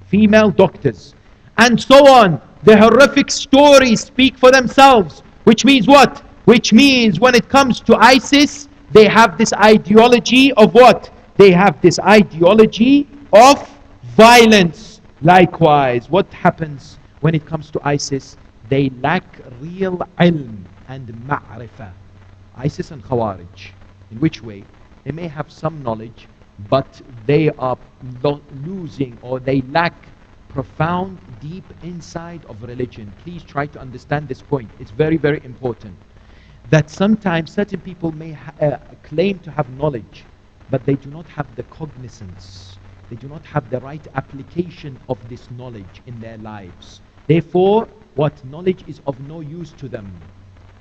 female doctors, and so on. The horrific stories speak for themselves. Which means what? Which means when it comes to ISIS, they have this ideology of what? They have this ideology of violence. Likewise, what happens when it comes to ISIS? They lack real ilm and ma'rifah. ISIS and Khawarij. In which way? They may have some knowledge, but they are losing, or they lack profound, deep insight of religion. Please try to understand this point. It's very, very important. That sometimes certain people may claim to have knowledge, but they do not have the cognizance. They do not have the right application of this knowledge in their lives. Therefore, what knowledge is of no use to them.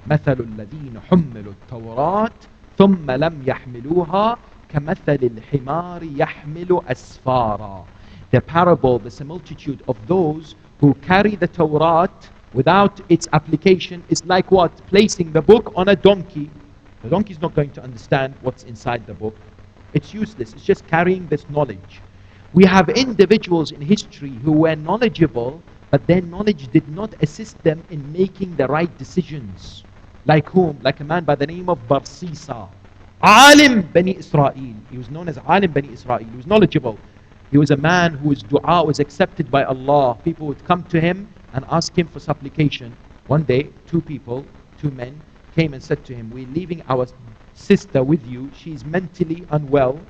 مثل الذين حملوا التوراة ثم لم يحملوها كمثل الحمار يحمل أسفارا. The parable, the similitude of those who carry the Torah without its application is like what? Placing the book on a donkey. The donkey is not going to understand what's inside the book. It's useless. It's just carrying this knowledge. We have individuals in history who were knowledgeable, but their knowledge did not assist them in making the right decisions. Like whom? Like a man by the name of Barsisa. Alim Bani Israel. He was known as Alim Bani Israel. He was knowledgeable. He was a man whose dua was accepted by Allah. People would come to him and ask him for supplication. One day, two men, came and said to him, "We're leaving our sister with you. She's mentally unwell.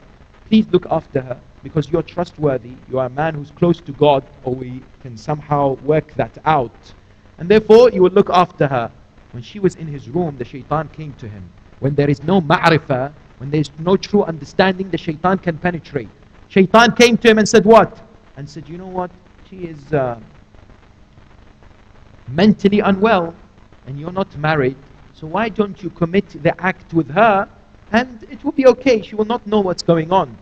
Please look after her because you're trustworthy. You are a man who's close to God, or we can somehow work that out. And therefore, you will look after her." When she was in his room, the shaitan came to him. When there is no ma'rifah, when there is no true understanding, the shaitan can penetrate. Shaitan came to him and said what? And said, "You know what? She is mentally unwell and you're not married. So why don't you commit the act with her and it will be okay. She will not know what's going on."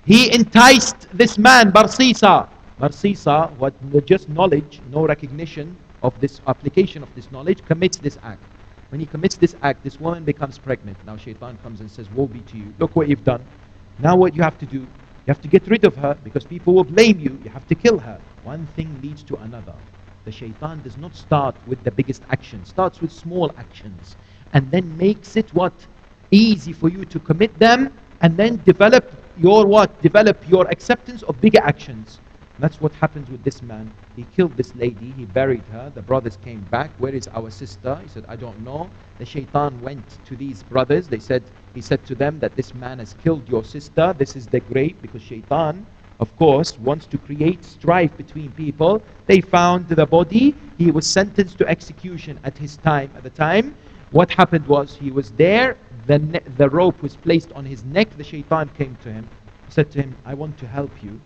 He enticed this man, Barsisa. Barsisa, what just knowledge, no recognition of this application of this knowledge, commits this act. When he commits this act, this woman becomes pregnant. Now shaitan comes and says, "Woe be to you. Look what you've done. Now what you have to do, you have to get rid of her because people will blame you. You have to kill her." One thing leads to another. The shaitan does not start with the biggest action. Starts with small actions and then makes it what? Easy for you to commit them, and then develop your what? Develop your acceptance of bigger actions. And that's what happens with this man. He killed this lady, he buried her. The brothers came back. "Where is our sister?" He said, "I don't know." The shaitan went to these brothers. He said to them that this man has killed your sister. This is the grave, because shaitan, of course, wants to create strife between people. They found the body. He was sentenced to execution at his time. At the time, what happened was he was there. The rope was placed on his neck. The shaitan came to him. He said to him, "I want to help you."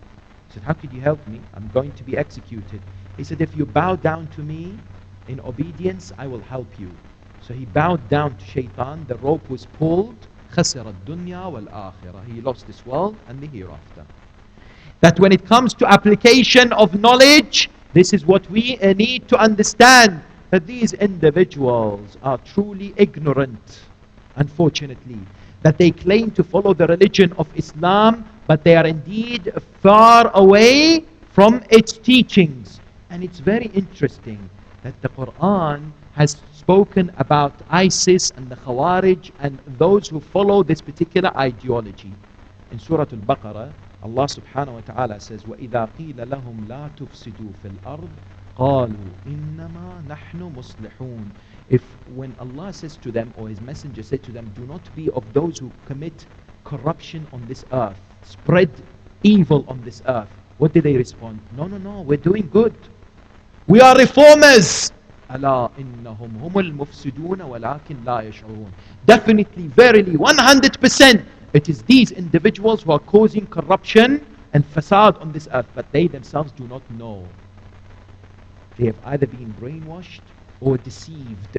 He said, "How could you help me? I'm going to be executed." He said, "If you bow down to me in obedience, I will help you." So he bowed down to shaitan. The rope was pulled. خسر الدنيا والآخرة. He lost this world and the hereafter. That when it comes to application of knowledge, this is what we need to understand, that these individuals are truly ignorant, unfortunately, that they claim to follow the religion of Islam, but they are indeed far away from its teachings. And it's very interesting that the Quran has spoken about ISIS and the Khawarij and those who follow this particular ideology. In Surah Al-Baqarah, Allah subhanahu wa ta'ala says, وَإِذَا قِيلَ لَهُمْ لَا تُفْسِدُوا فِي الْأَرْضِ قَالُوا إِنَّمَا نَحْنُ مُصْلِحُونَ. If when Allah says to them, or His Messenger said to them, "Do not be of those who commit corruption on this earth, spread evil on this earth," what did they respond? No, we're doing good. We are reformers. أَلَا إِنَّهُمْ هُمُ الْمُفْسِدُونَ وَلَكِنْ لَا يَشْعُرُونَ. Definitely, verily, 100%, it is these individuals who are causing corruption and fasad on this earth, but they themselves do not know. They have either been brainwashed or deceived.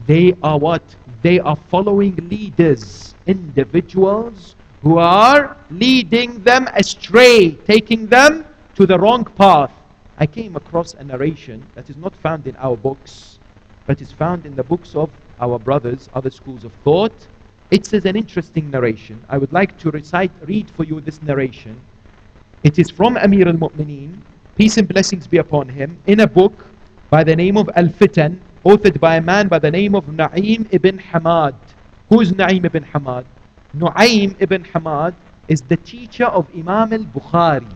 They are what? They are following leaders, individuals who are leading them astray, taking them to the wrong path. I came across a narration that is not found in our books, but is found in the books of our brothers, other schools of thought. It says an interesting narration. I would like to read for you this narration. It is from Amir al-Mu'mineen, peace and blessings be upon him, in a book by the name of Al-Fitan, authored by a man by the name of Na'im ibn Hamad. Who is Na'im ibn Hamad? Nu'aym ibn Hamad is the teacher of Imam al-Bukhari.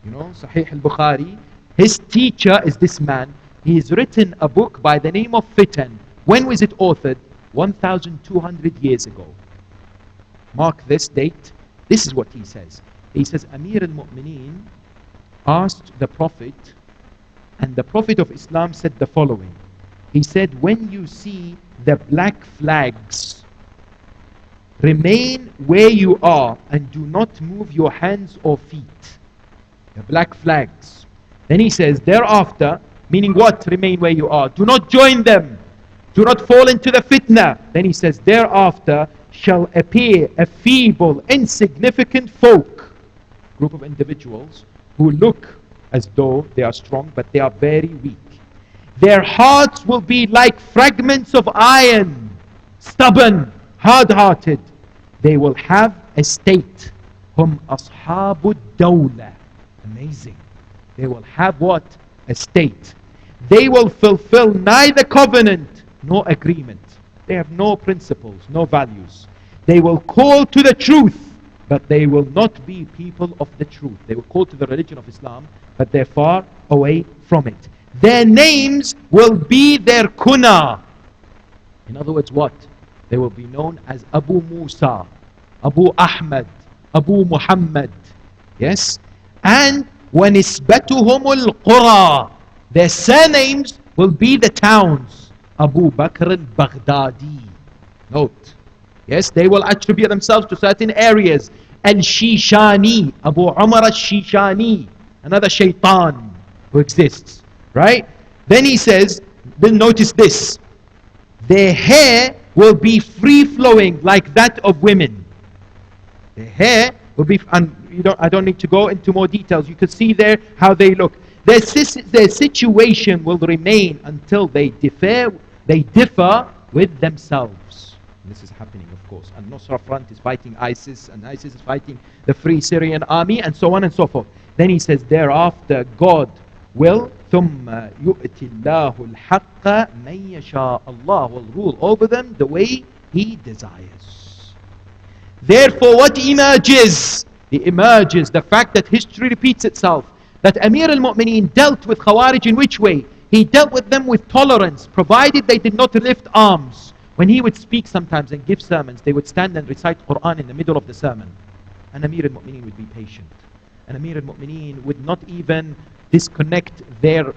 You know, Sahih al-Bukhari. His teacher is this man. He has written a book by the name of Fitan. When was it authored? 1,200 years ago. Mark this date. This is what he says. He says, Amir al-Mu'mineen asked the Prophet, and the Prophet of Islam said the following. He said, when you see the black flags, remain where you are and do not move your hands or feet. The black flags. Then he says, thereafter, meaning what? Remain where you are. Do not join them. Do not fall into the fitna. Then he says, thereafter shall appear a feeble, insignificant folk, group of individuals who look as though they are strong, but they are very weak. Their hearts will be like fragments of iron, stubborn, hard-hearted. They will have a state. Hum ashabud dawla. Amazing. They will have what? A state. They will fulfill neither covenant nor agreement. They have no principles, no values. They will call to the truth, but they will not be people of the truth. They will call to the religion of Islam, but they're far away from it. Their names will be their kuna. In other words, what? They will be known as Abu Musa, Abu Ahmad, Abu Muhammad. Yes? And وَنِسْبَتُهُمُ الْقُرَى. Their surnames will be the towns. Abu Bakr al-Baghdadi. Note. Yes, they will attribute themselves to certain areas. Al-Shishani, Abu Umar al-Shishani, another shaitan who exists. Right? Then he says, then notice this. Their hair will be free-flowing like that of women. Their hair will be, and I don't need to go into more details. You can see there how they look. Their situation will remain until they differ with themselves. And this is happening, of course. And Nusra Front is fighting ISIS, and ISIS is fighting the Free Syrian Army, and so on and so forth. Then he says, thereafter God will ثُمَّ يُؤْتِ اللَّهُ الْحَقَّ مَنْ يَشَاءُ. Allah will rule over them the way He desires. Therefore, what emerges? The fact that history repeats itself. That Amir al-Mu'mineen dealt with Khawarij in which way? He dealt with them with tolerance, provided they did not lift arms. When he would speak sometimes and give sermons, they would stand and recite Quran in the middle of the sermon. And Amir al-Mu'mineen would be patient. And Amir al-Mu'mineen would not even disconnect their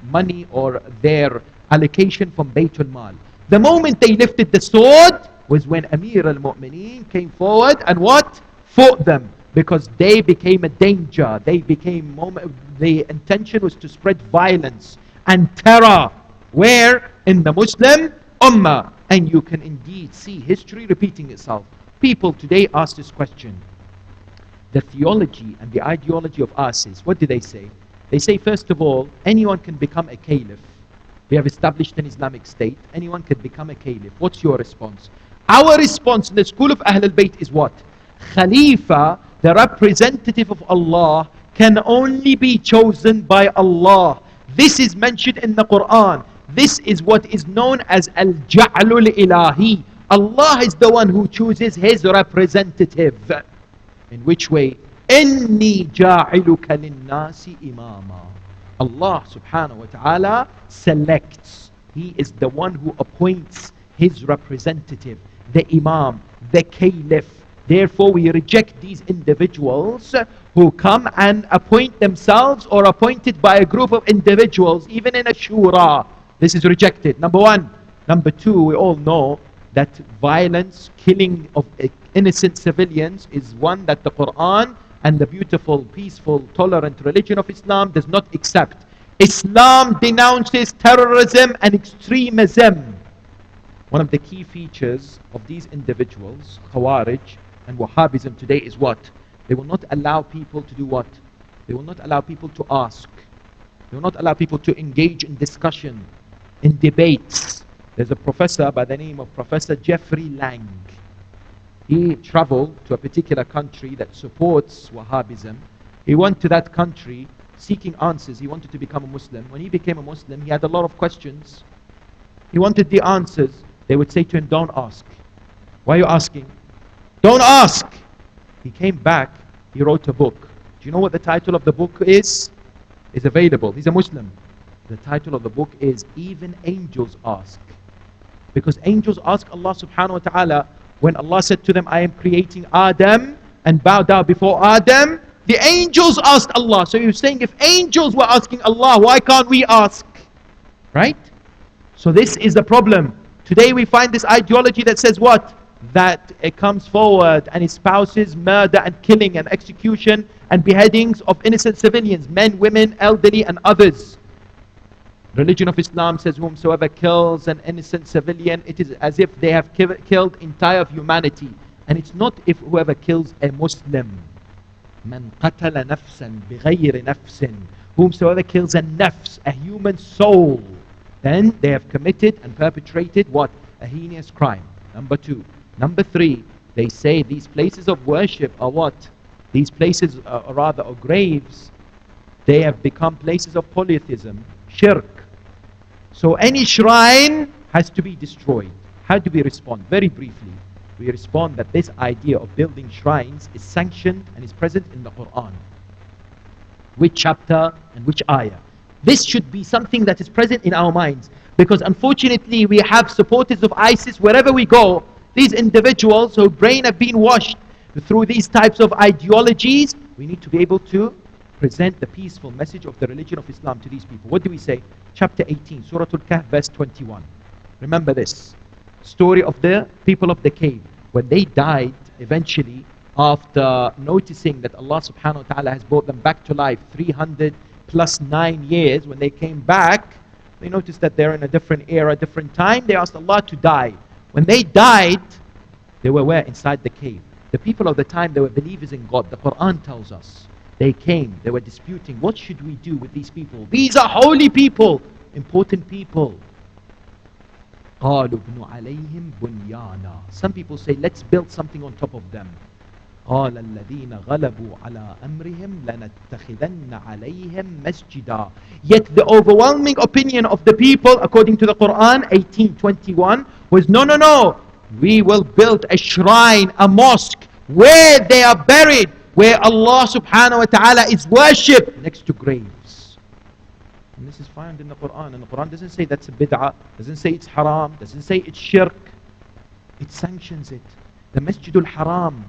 money or their allocation from Baytul Mal. The moment they lifted the sword was when Amir al-Mu'mineen came forward and what? Fought them, because they became a danger. The intention was to spread violence and terror. Where? In the Muslim Ummah. And you can indeed see history repeating itself. People today ask this question. The theology and the ideology of ISIS, what do they say? They say, first of all, anyone can become a caliph. We have established an Islamic state. Anyone can become a caliph. What's your response? Our response in the school of Ahl al-Bayt is what? Khalifa, the representative of Allah, can only be chosen by Allah. This is mentioned in the Quran. This is what is known as Al-Ja'lul Ilahi. Allah is the one who chooses His representative. In which way? Inni ja'iluka linnasi imama. Allah subhanahu wa ta'ala selects. He is the one who appoints His representative, the imam, the caliph. Therefore we reject these individuals who come and appoint themselves or appointed by a group of individuals, even in a shura. This is rejected, number one. Number two, we all know that violence, killing of innocent civilians is one that the Quran and the beautiful, peaceful, tolerant religion of Islam does not accept. Islam denounces terrorism and extremism. One of the key features of these individuals, Khawarij and Wahhabism today, is what? They will not allow people to do what? They will not allow people to ask. They will not allow people to engage in discussion, in debates. There's a professor by the name of Professor Jeffrey Lang. He traveled to a particular country that supports Wahhabism. He went to that country seeking answers. He wanted to become a Muslim. When he became a Muslim, he had a lot of questions. He wanted the answers. They would say to him, don't ask. Why are you asking? Don't ask. He came back. He wrote a book. Do you know what the title of the book is? It's available. He's a Muslim. The title of the book is Even Angels Ask. Because angels ask Allah subhanahu wa ta'ala, when Allah said to them, I am creating Adam, and bow down before Adam, the angels asked Allah. So you're saying if angels were asking Allah, why can't we ask? Right? So this is the problem. Today we find this ideology that says what? That it comes forward and espouses murder and killing and execution and beheadings of innocent civilians, men, women, elderly and others. Religion of Islam says whomsoever kills an innocent civilian, it is as if they have killed entire humanity. And it's not if whoever kills a Muslim. Man qatala nafsan bighayri nafsin. Whomsoever kills a nafs, a human soul, then they have committed and perpetrated what? A heinous crime. Number two. Number three, they say these places of worship are what? These places are graves. They have become places of polytheism, shirk. So any shrine has to be destroyed. How do we respond? Very briefly, we respond that this idea of building shrines is sanctioned and is present in the Quran. Which chapter and which ayah? This should be something that is present in our minds, because unfortunately we have supporters of ISIS wherever we go. These individuals whose brain have been washed through these types of ideologies, we need to be able to present the peaceful message of the religion of Islam to these people. What do we say? Chapter 18, Surah Al-Kahf, verse 21. Remember this story of the people of the cave. When they died eventually, after noticing that Allah subhanahu wa ta'ala has brought them back to life 300 plus 9 years, when they came back, they noticed that they're in a different era, different time. They asked Allah to die. When they died, they were where? Inside the cave. The people of the time, they were believers in God. The Quran tells us. They came, they were disputing, what should we do with these people? These are holy people, important people. قَالُوا ابْنُ عَلَيْهِمْ بُنْيَانًا. Some people say, let's build something on top of them. قَالَ الَّذِينَ غَلَبُوا عَلَىٰ أَمْرِهِمْ لَنَتَّخِذَنَّ عَلَيْهِمْ مَسْجِدًا. Yet the overwhelming opinion of the people, according to the Quran, 18:21, was no. We will build a shrine, a mosque, where they are buried, where Allah subhanahu wa ta'ala is worshipped, next to graves. And this is found in the Quran. And the Quran doesn't say that's a bid'ah, doesn't say it's haram, doesn't say it's shirk. It sanctions it. The Masjidul Haram,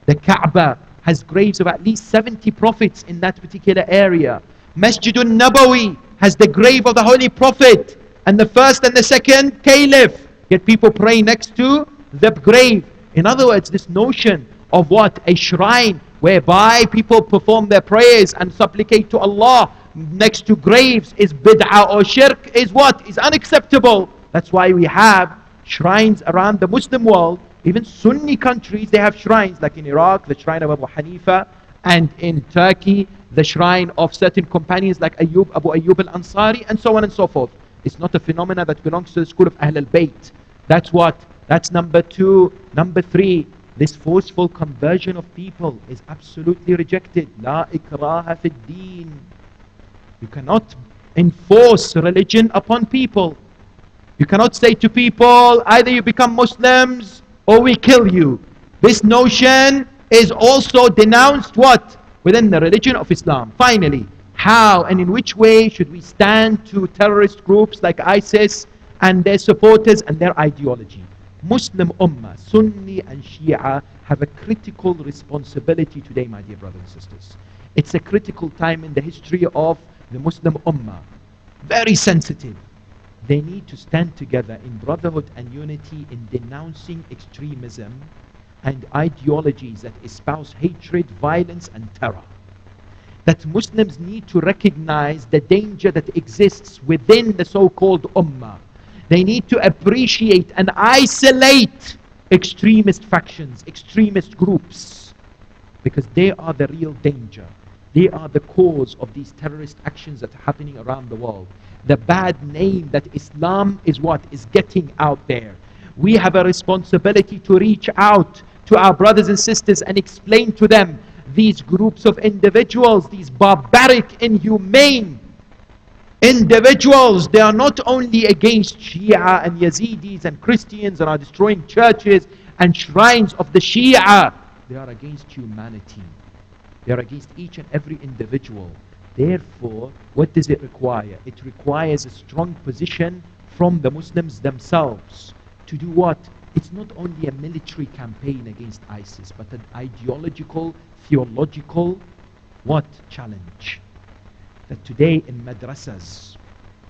the Kaaba, has graves of at least 70 prophets in that particular area. Masjidul Nabawi has the grave of the Holy Prophet and the first and the second Caliph. Yet people pray next to the grave. In other words, this notion of what? A shrine whereby people perform their prayers and supplicate to Allah next to graves is bid'ah or shirk, is what? Is unacceptable. That's why we have shrines around the Muslim world. Even Sunni countries, they have shrines, like in Iraq, the shrine of Abu Hanifa, and in Turkey, the shrine of certain companions like Abu Ayyub al-Ansari, and so on and so forth. It's not a phenomena that belongs to the school of Ahl al-Bayt. That's what? That's number two. Number three, this forceful conversion of people is absolutely rejected. La ikraha fi deen. You cannot enforce religion upon people. You cannot say to people, either you become Muslims or we kill you. This notion is also denounced what? Within the religion of Islam. Finally, how and in which way should we stand to terrorist groups like ISIS and their supporters and their ideology? Muslim Ummah, Sunni and Shia, have a critical responsibility today, my dear brothers and sisters. It's a critical time in the history of the Muslim Ummah. Very sensitive. They need to stand together in brotherhood and unity in denouncing extremism and ideologies that espouse hatred, violence, and terror. That Muslims need to recognize the danger that exists within the so-called ummah. They need to appreciate and isolate extremist factions, extremist groups, because they are the real danger. They are the cause of these terrorist actions that are happening around the world. The bad name that Islam is what is getting out there. We have a responsibility to reach out to our brothers and sisters and explain to them these groups of individuals, these barbaric, inhumane individuals. They are not only against Shia and Yazidis and Christians and are destroying churches and shrines of the Shia. They are against humanity. They are against each and every individual. Therefore, what does it require? It requires a strong position from the Muslims themselves. To do what? It's not only a military campaign against ISIS, but an ideological, theological, what? Challenge. That today in madrasas,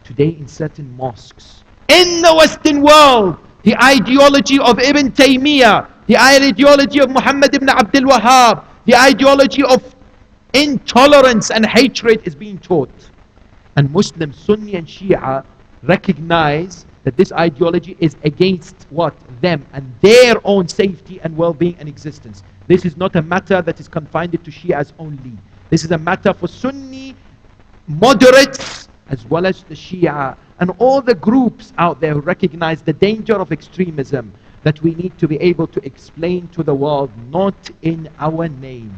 today in certain mosques, in the Western world, the ideology of Ibn Taymiyyah, the ideology of Muhammad ibn Abdul Wahhab, the ideology of intolerance and hatred is being taught. And Muslims, Sunni and Shia, recognize that this ideology is against what? Them and their own safety and well-being and existence. This is not a matter that is confined to Shias only. This is a matter for Sunni moderates as well as the Shia and all the groups out there who recognize the danger of extremism, that we need to be able to explain to the world, not in our name,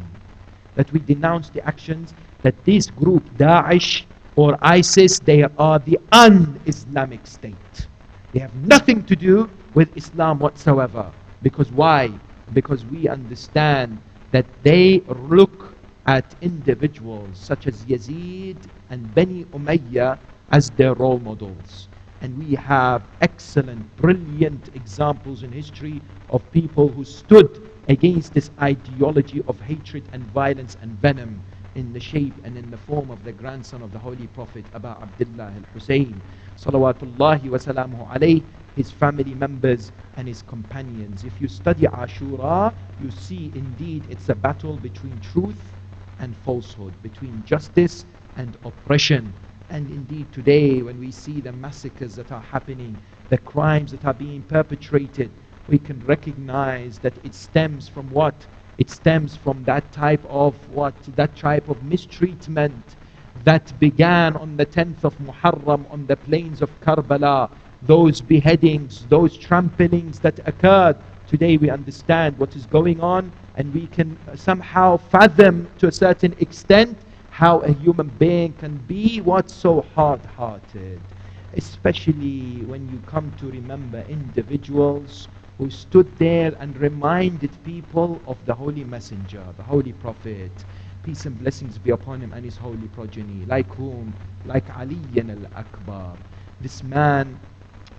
that we denounce the actions that this group, Daesh or ISIS, they are the un-Islamic state. They have nothing to do with Islam whatsoever. Because why? Because we understand that they look at individuals such as Yazid and Bani Umayyah as their role models. And we have excellent, brilliant examples in history of people who stood against this ideology of hatred and violence and venom in the shape and in the form of the grandson of the Holy Prophet, Aba Abdullah al-Hussein, salawatullahi wa salamuhu alayh, his family members and his companions. If you study Ashura, you see indeed it's a battle between truth and falsehood, between justice and oppression. And indeed today, when we see the massacres that are happening, the crimes that are being perpetrated, we can recognize that it stems from what? It stems from that type of what? That type of mistreatment that began on the 10th of Muharram on the plains of Karbala. Those beheadings, those tramplings that occurred. Today we understand what is going on, and we can somehow fathom to a certain extent how a human being can be what's so hard-hearted, especially when you come to remember individuals who stood there and reminded people of the Holy Messenger, the Holy Prophet, peace and blessings be upon him and his holy progeny, like whom? Like Ali al-Akbar, this man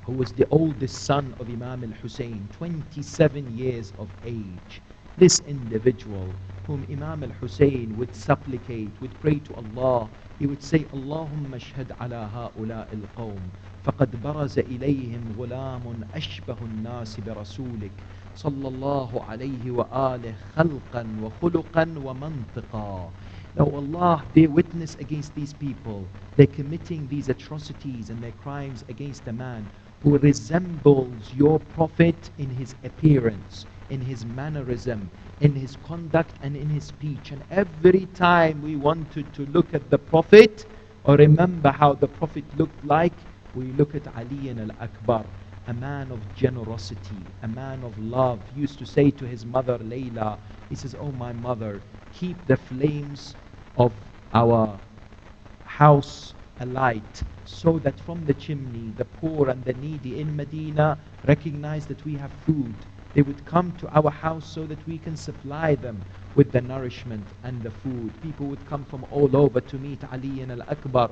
who was the oldest son of Imam al-Hussein, 27 years of age. This individual whom Imam al-Hussein would supplicate, would pray to Allah, he would say, Allahumma ashhad ala ha'ula al-qawm, faqad baraza ilayhim ghulamun ashbahu an-nasi bi rasulik, sallallahu alayhi wa alih, khalqan wa khuluqan wa mantiqa. Now Allah bear witness against these people. They're committing these atrocities and their crimes against a man who resembles your Prophet in his appearance, in his mannerism, in his conduct and in his speech. And every time we wanted to look at the Prophet or remember how the Prophet looked like, we look at Ali al-Akbar, a man of generosity, a man of love. He used to say to his mother Layla, he says, oh my mother, keep the flames of our house alight, so that from the chimney the poor and the needy in Medina recognize that we have food. They would come to our house so that we can supply them with the nourishment and the food. People would come from all over to meet Ali al-Akbar,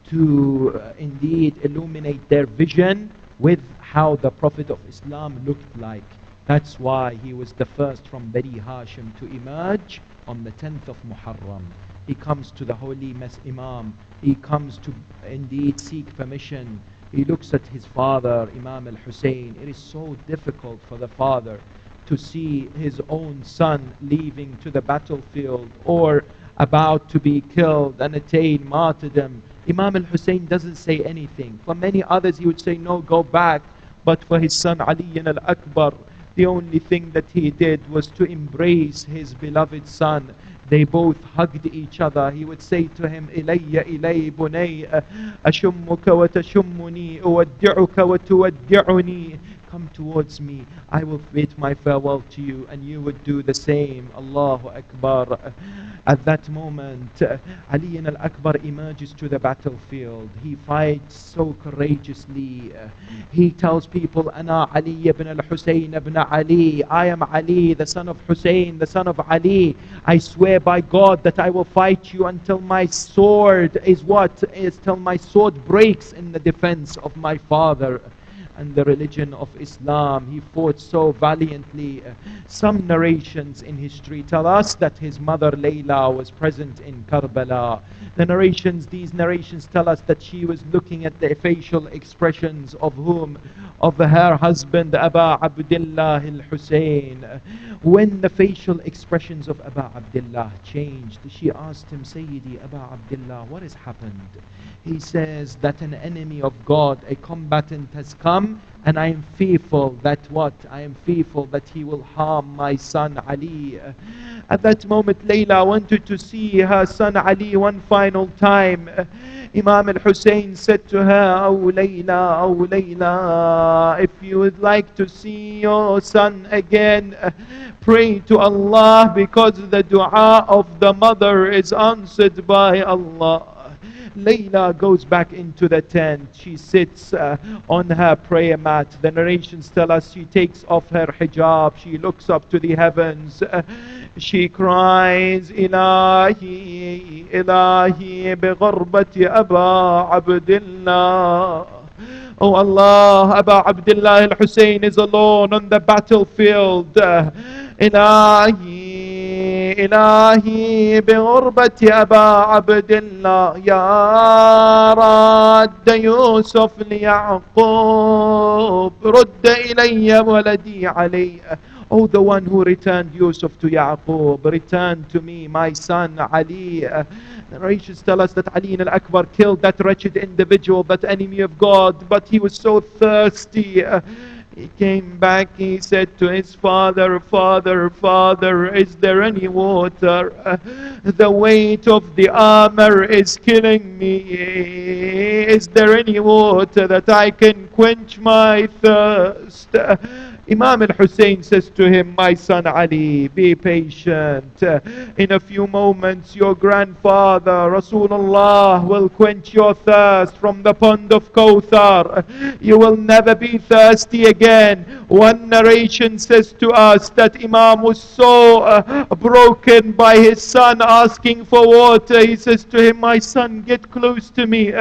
to indeed illuminate their vision with how the Prophet of Islam looked like. That's why he was the first from Bani Hashim to emerge on the 10th of Muharram. He comes to the holy Imam. He comes to indeed seek permission. He looks at his father, Imam al-Hussein. It is so difficult for the father to see his own son leaving to the battlefield or about to be killed and attain martyrdom, Imam al-Hussein doesn't say anything. For many others he would say, no, go back. But for his son Ali al-Akbar, the only thing that he did was to embrace his beloved son. They both hugged each other. He would say to him, إلي إلي بني أشمك وتشمني أودعك وتودعني. Come towards me, I will bid my farewell to you, and you would do the same. Allahu Akbar. At that moment, Ali al-Akbar emerges to the battlefield. He fights so courageously. He tells people, Ana Ali ibn al-Husayn ibn Ali. I am Ali, the son of Hussein, the son of Ali. I swear by God that I will fight you until my sword is till my sword breaks in the defense of my father and the religion of Islam. He fought so valiantly. Some narrations in history tell us that his mother Layla was present in Karbala. These narrations tell us that she was looking at the facial expressions of whom? Of her husband Aba Abdullah al-Hussein. When the facial expressions of Aba Abdullah changed, she asked him, Sayyidi Aba Abdullah, what has happened? He says that an enemy of God, a combatant has come, and I am fearful that what? I am fearful that he will harm my son Ali. At that moment, Layla wanted to see her son Ali one final time. Imam al-Hussein said to her, Oh Layla, if you would like to see your son again, pray to Allah, because the dua of the mother is answered by Allah. Layla goes back into the tent. She sits on her prayer mat. The narrations tell us she takes off her hijab. She looks up to the heavens. She cries, Ilahi, Ilahi, بغربة أبا عبد الله. Oh Allah, Aba Abdullah al-Hussein is alone on the battlefield. Ilahi, إلهي بغربة أبا عبد الله يا رد يوسف ليعقوب رد إلي ولدي علي. Oh, the one who returned Yusuf to Yaqub, return to me my son Ali. Narrations tell us that Ali al-Akbar killed that wretched individual, that enemy of God, but he was so thirsty. He came back, he said to his father, Father, Father, is there any water? The weight of the armor is killing me. Is there any water that I can quench my thirst? Imam al-Hussein says to him, my son Ali, be patient. In a few moments, your grandfather, Rasulullah, will quench your thirst from the pond of Kawthar. You will never be thirsty again. One narration says to us that Imam was so broken by his son asking for water. He says to him, my son, get close to me.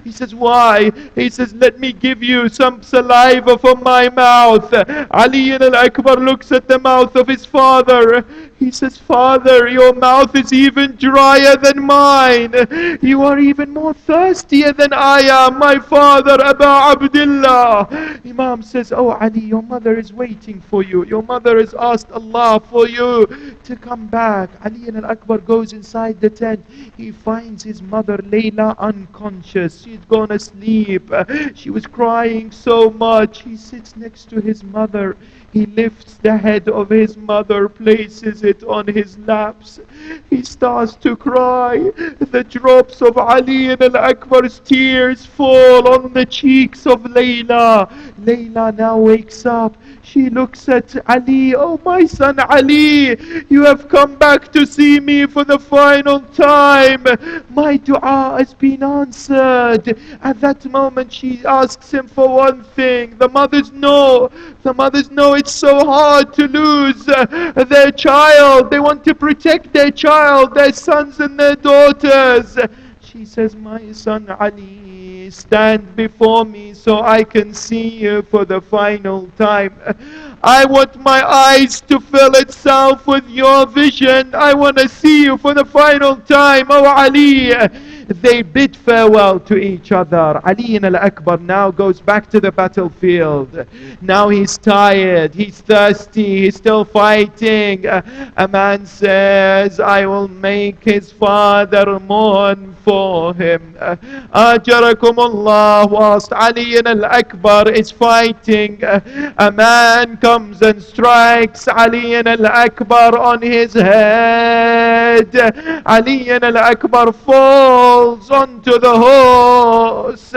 He says, why? He says, let me give you some saliva from my mouth. Ali al-Akbar looks at the mouth of his father. He says, Father, your mouth is even drier than mine. You are even more thirstier than I am, my father, Aba Abdullah. Imam says, oh Ali, your mother is waiting for you. Your mother has asked Allah for you to come back. Ali al-Akbar goes inside the tent. He finds his mother Layla unconscious. She'd gone asleep. She was crying so much. He sits next to his mother. He lifts the head of his mother, places it on his laps. He starts to cry. The drops of Ali al-Akbar's tears fall on the cheeks of Layla. Layla now wakes up. She looks at Ali. Oh, my son Ali, you have come back to see me for the final time. My dua has been answered. At that moment, she asks him for one thing. The mothers know it's so hard to lose their child. They want to protect their child, their sons and their daughters. She says, my son Ali, stand before me so I can see you for the final time. I want my eyes to fill itself with your vision. I want to see you for the final time, oh Ali. They bid farewell to each other. Ali al-Akbar now goes back to the battlefield. Now he's tired, he's thirsty, he's still fighting. A man says, I will make his father mourn for him. Ajarakumullah, whilst Ali al-Akbar is fighting, a man comes and strikes Ali al-Akbar on his head. Ali al-Akbar falls onto the horse.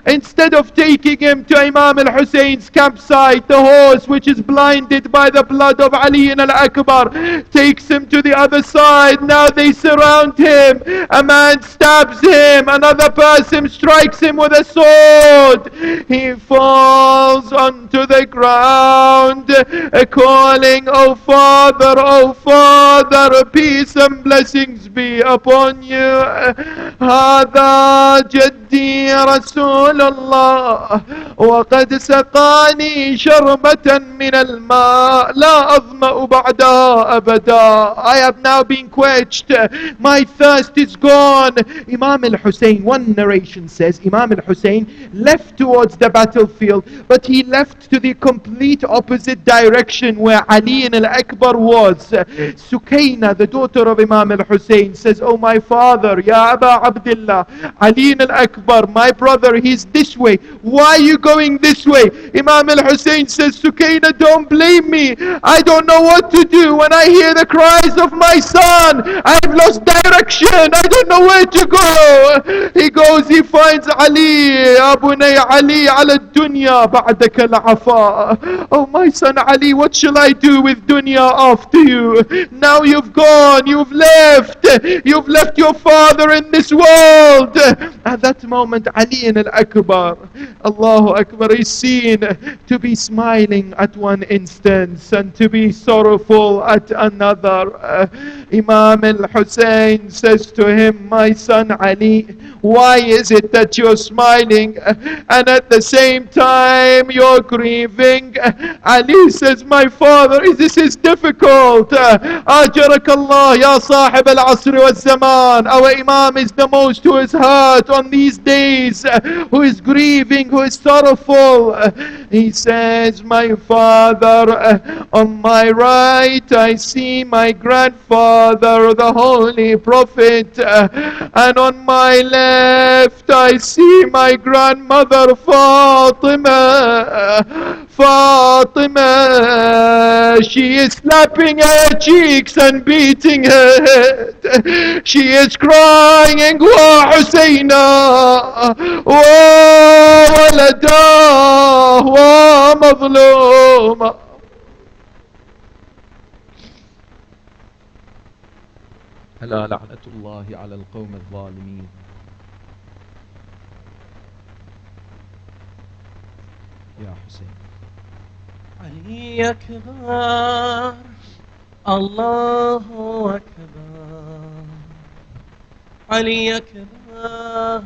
Instead of taking him to Imam al-Hussein's campsite, the horse, which is blinded by the blood of Ali al-Akbar, takes him to the other side. Now they surround him. A man stabs him. Another person strikes him with a sword. He falls onto the ground, calling, "Oh Father, peace and blessings be upon you. هذا جدي رسول الله وقد سقاني شربة من الماء لا أظمأ بعدها أبدا." I have now been quenched. My thirst is gone. Imam al-Hussein, one narration says, Imam al-Hussein left towards the battlefield, but he left to the complete opposite direction where Ali al-Akbar was. Sukayna, the daughter of Imam al-Hussein, says, "Oh my father, Ya Aba Abdullah, Ali al-Akbar, my brother, he's this way. Why are you going this way?" Imam al-Hussein says, "Sukayna, don't blame me. I don't know what to do. When I hear the cries of my son, I've lost direction. I don't know where to go." He goes, he finds Ali. "Ya bunay Ali ala dunya ba'daka al-afa." "Oh my son Ali, what shall I do with dunya after you? Now you've gone, you've left your father in this world." At that moment, Ali al-Akbar, Allahu Akbar, is seen to be smiling at one instance and to be sorrowful at another. Imam al-Hussein says to him, "My son Ali, why is it that you're smiling and at the same time you're grieving?" Ali says, "My father, this is difficult. Ajarakallah, ya sahib al-asr wal-zaman." Our Imam is the most who is hurt on these days, who is grieving, who is sorrowful. He says, "My father, on my right I see my grandfather, the Holy Prophet, and on my left I see my grandmother Fatima. She is slapping her cheeks and beating her head. She is crying, 'Wa Husayna, wa walada, wa mazluma.'" ألا لعنة الله على القوم الظالمين. يا حسين. علي أكبر، الله أكبر، علي أكبر،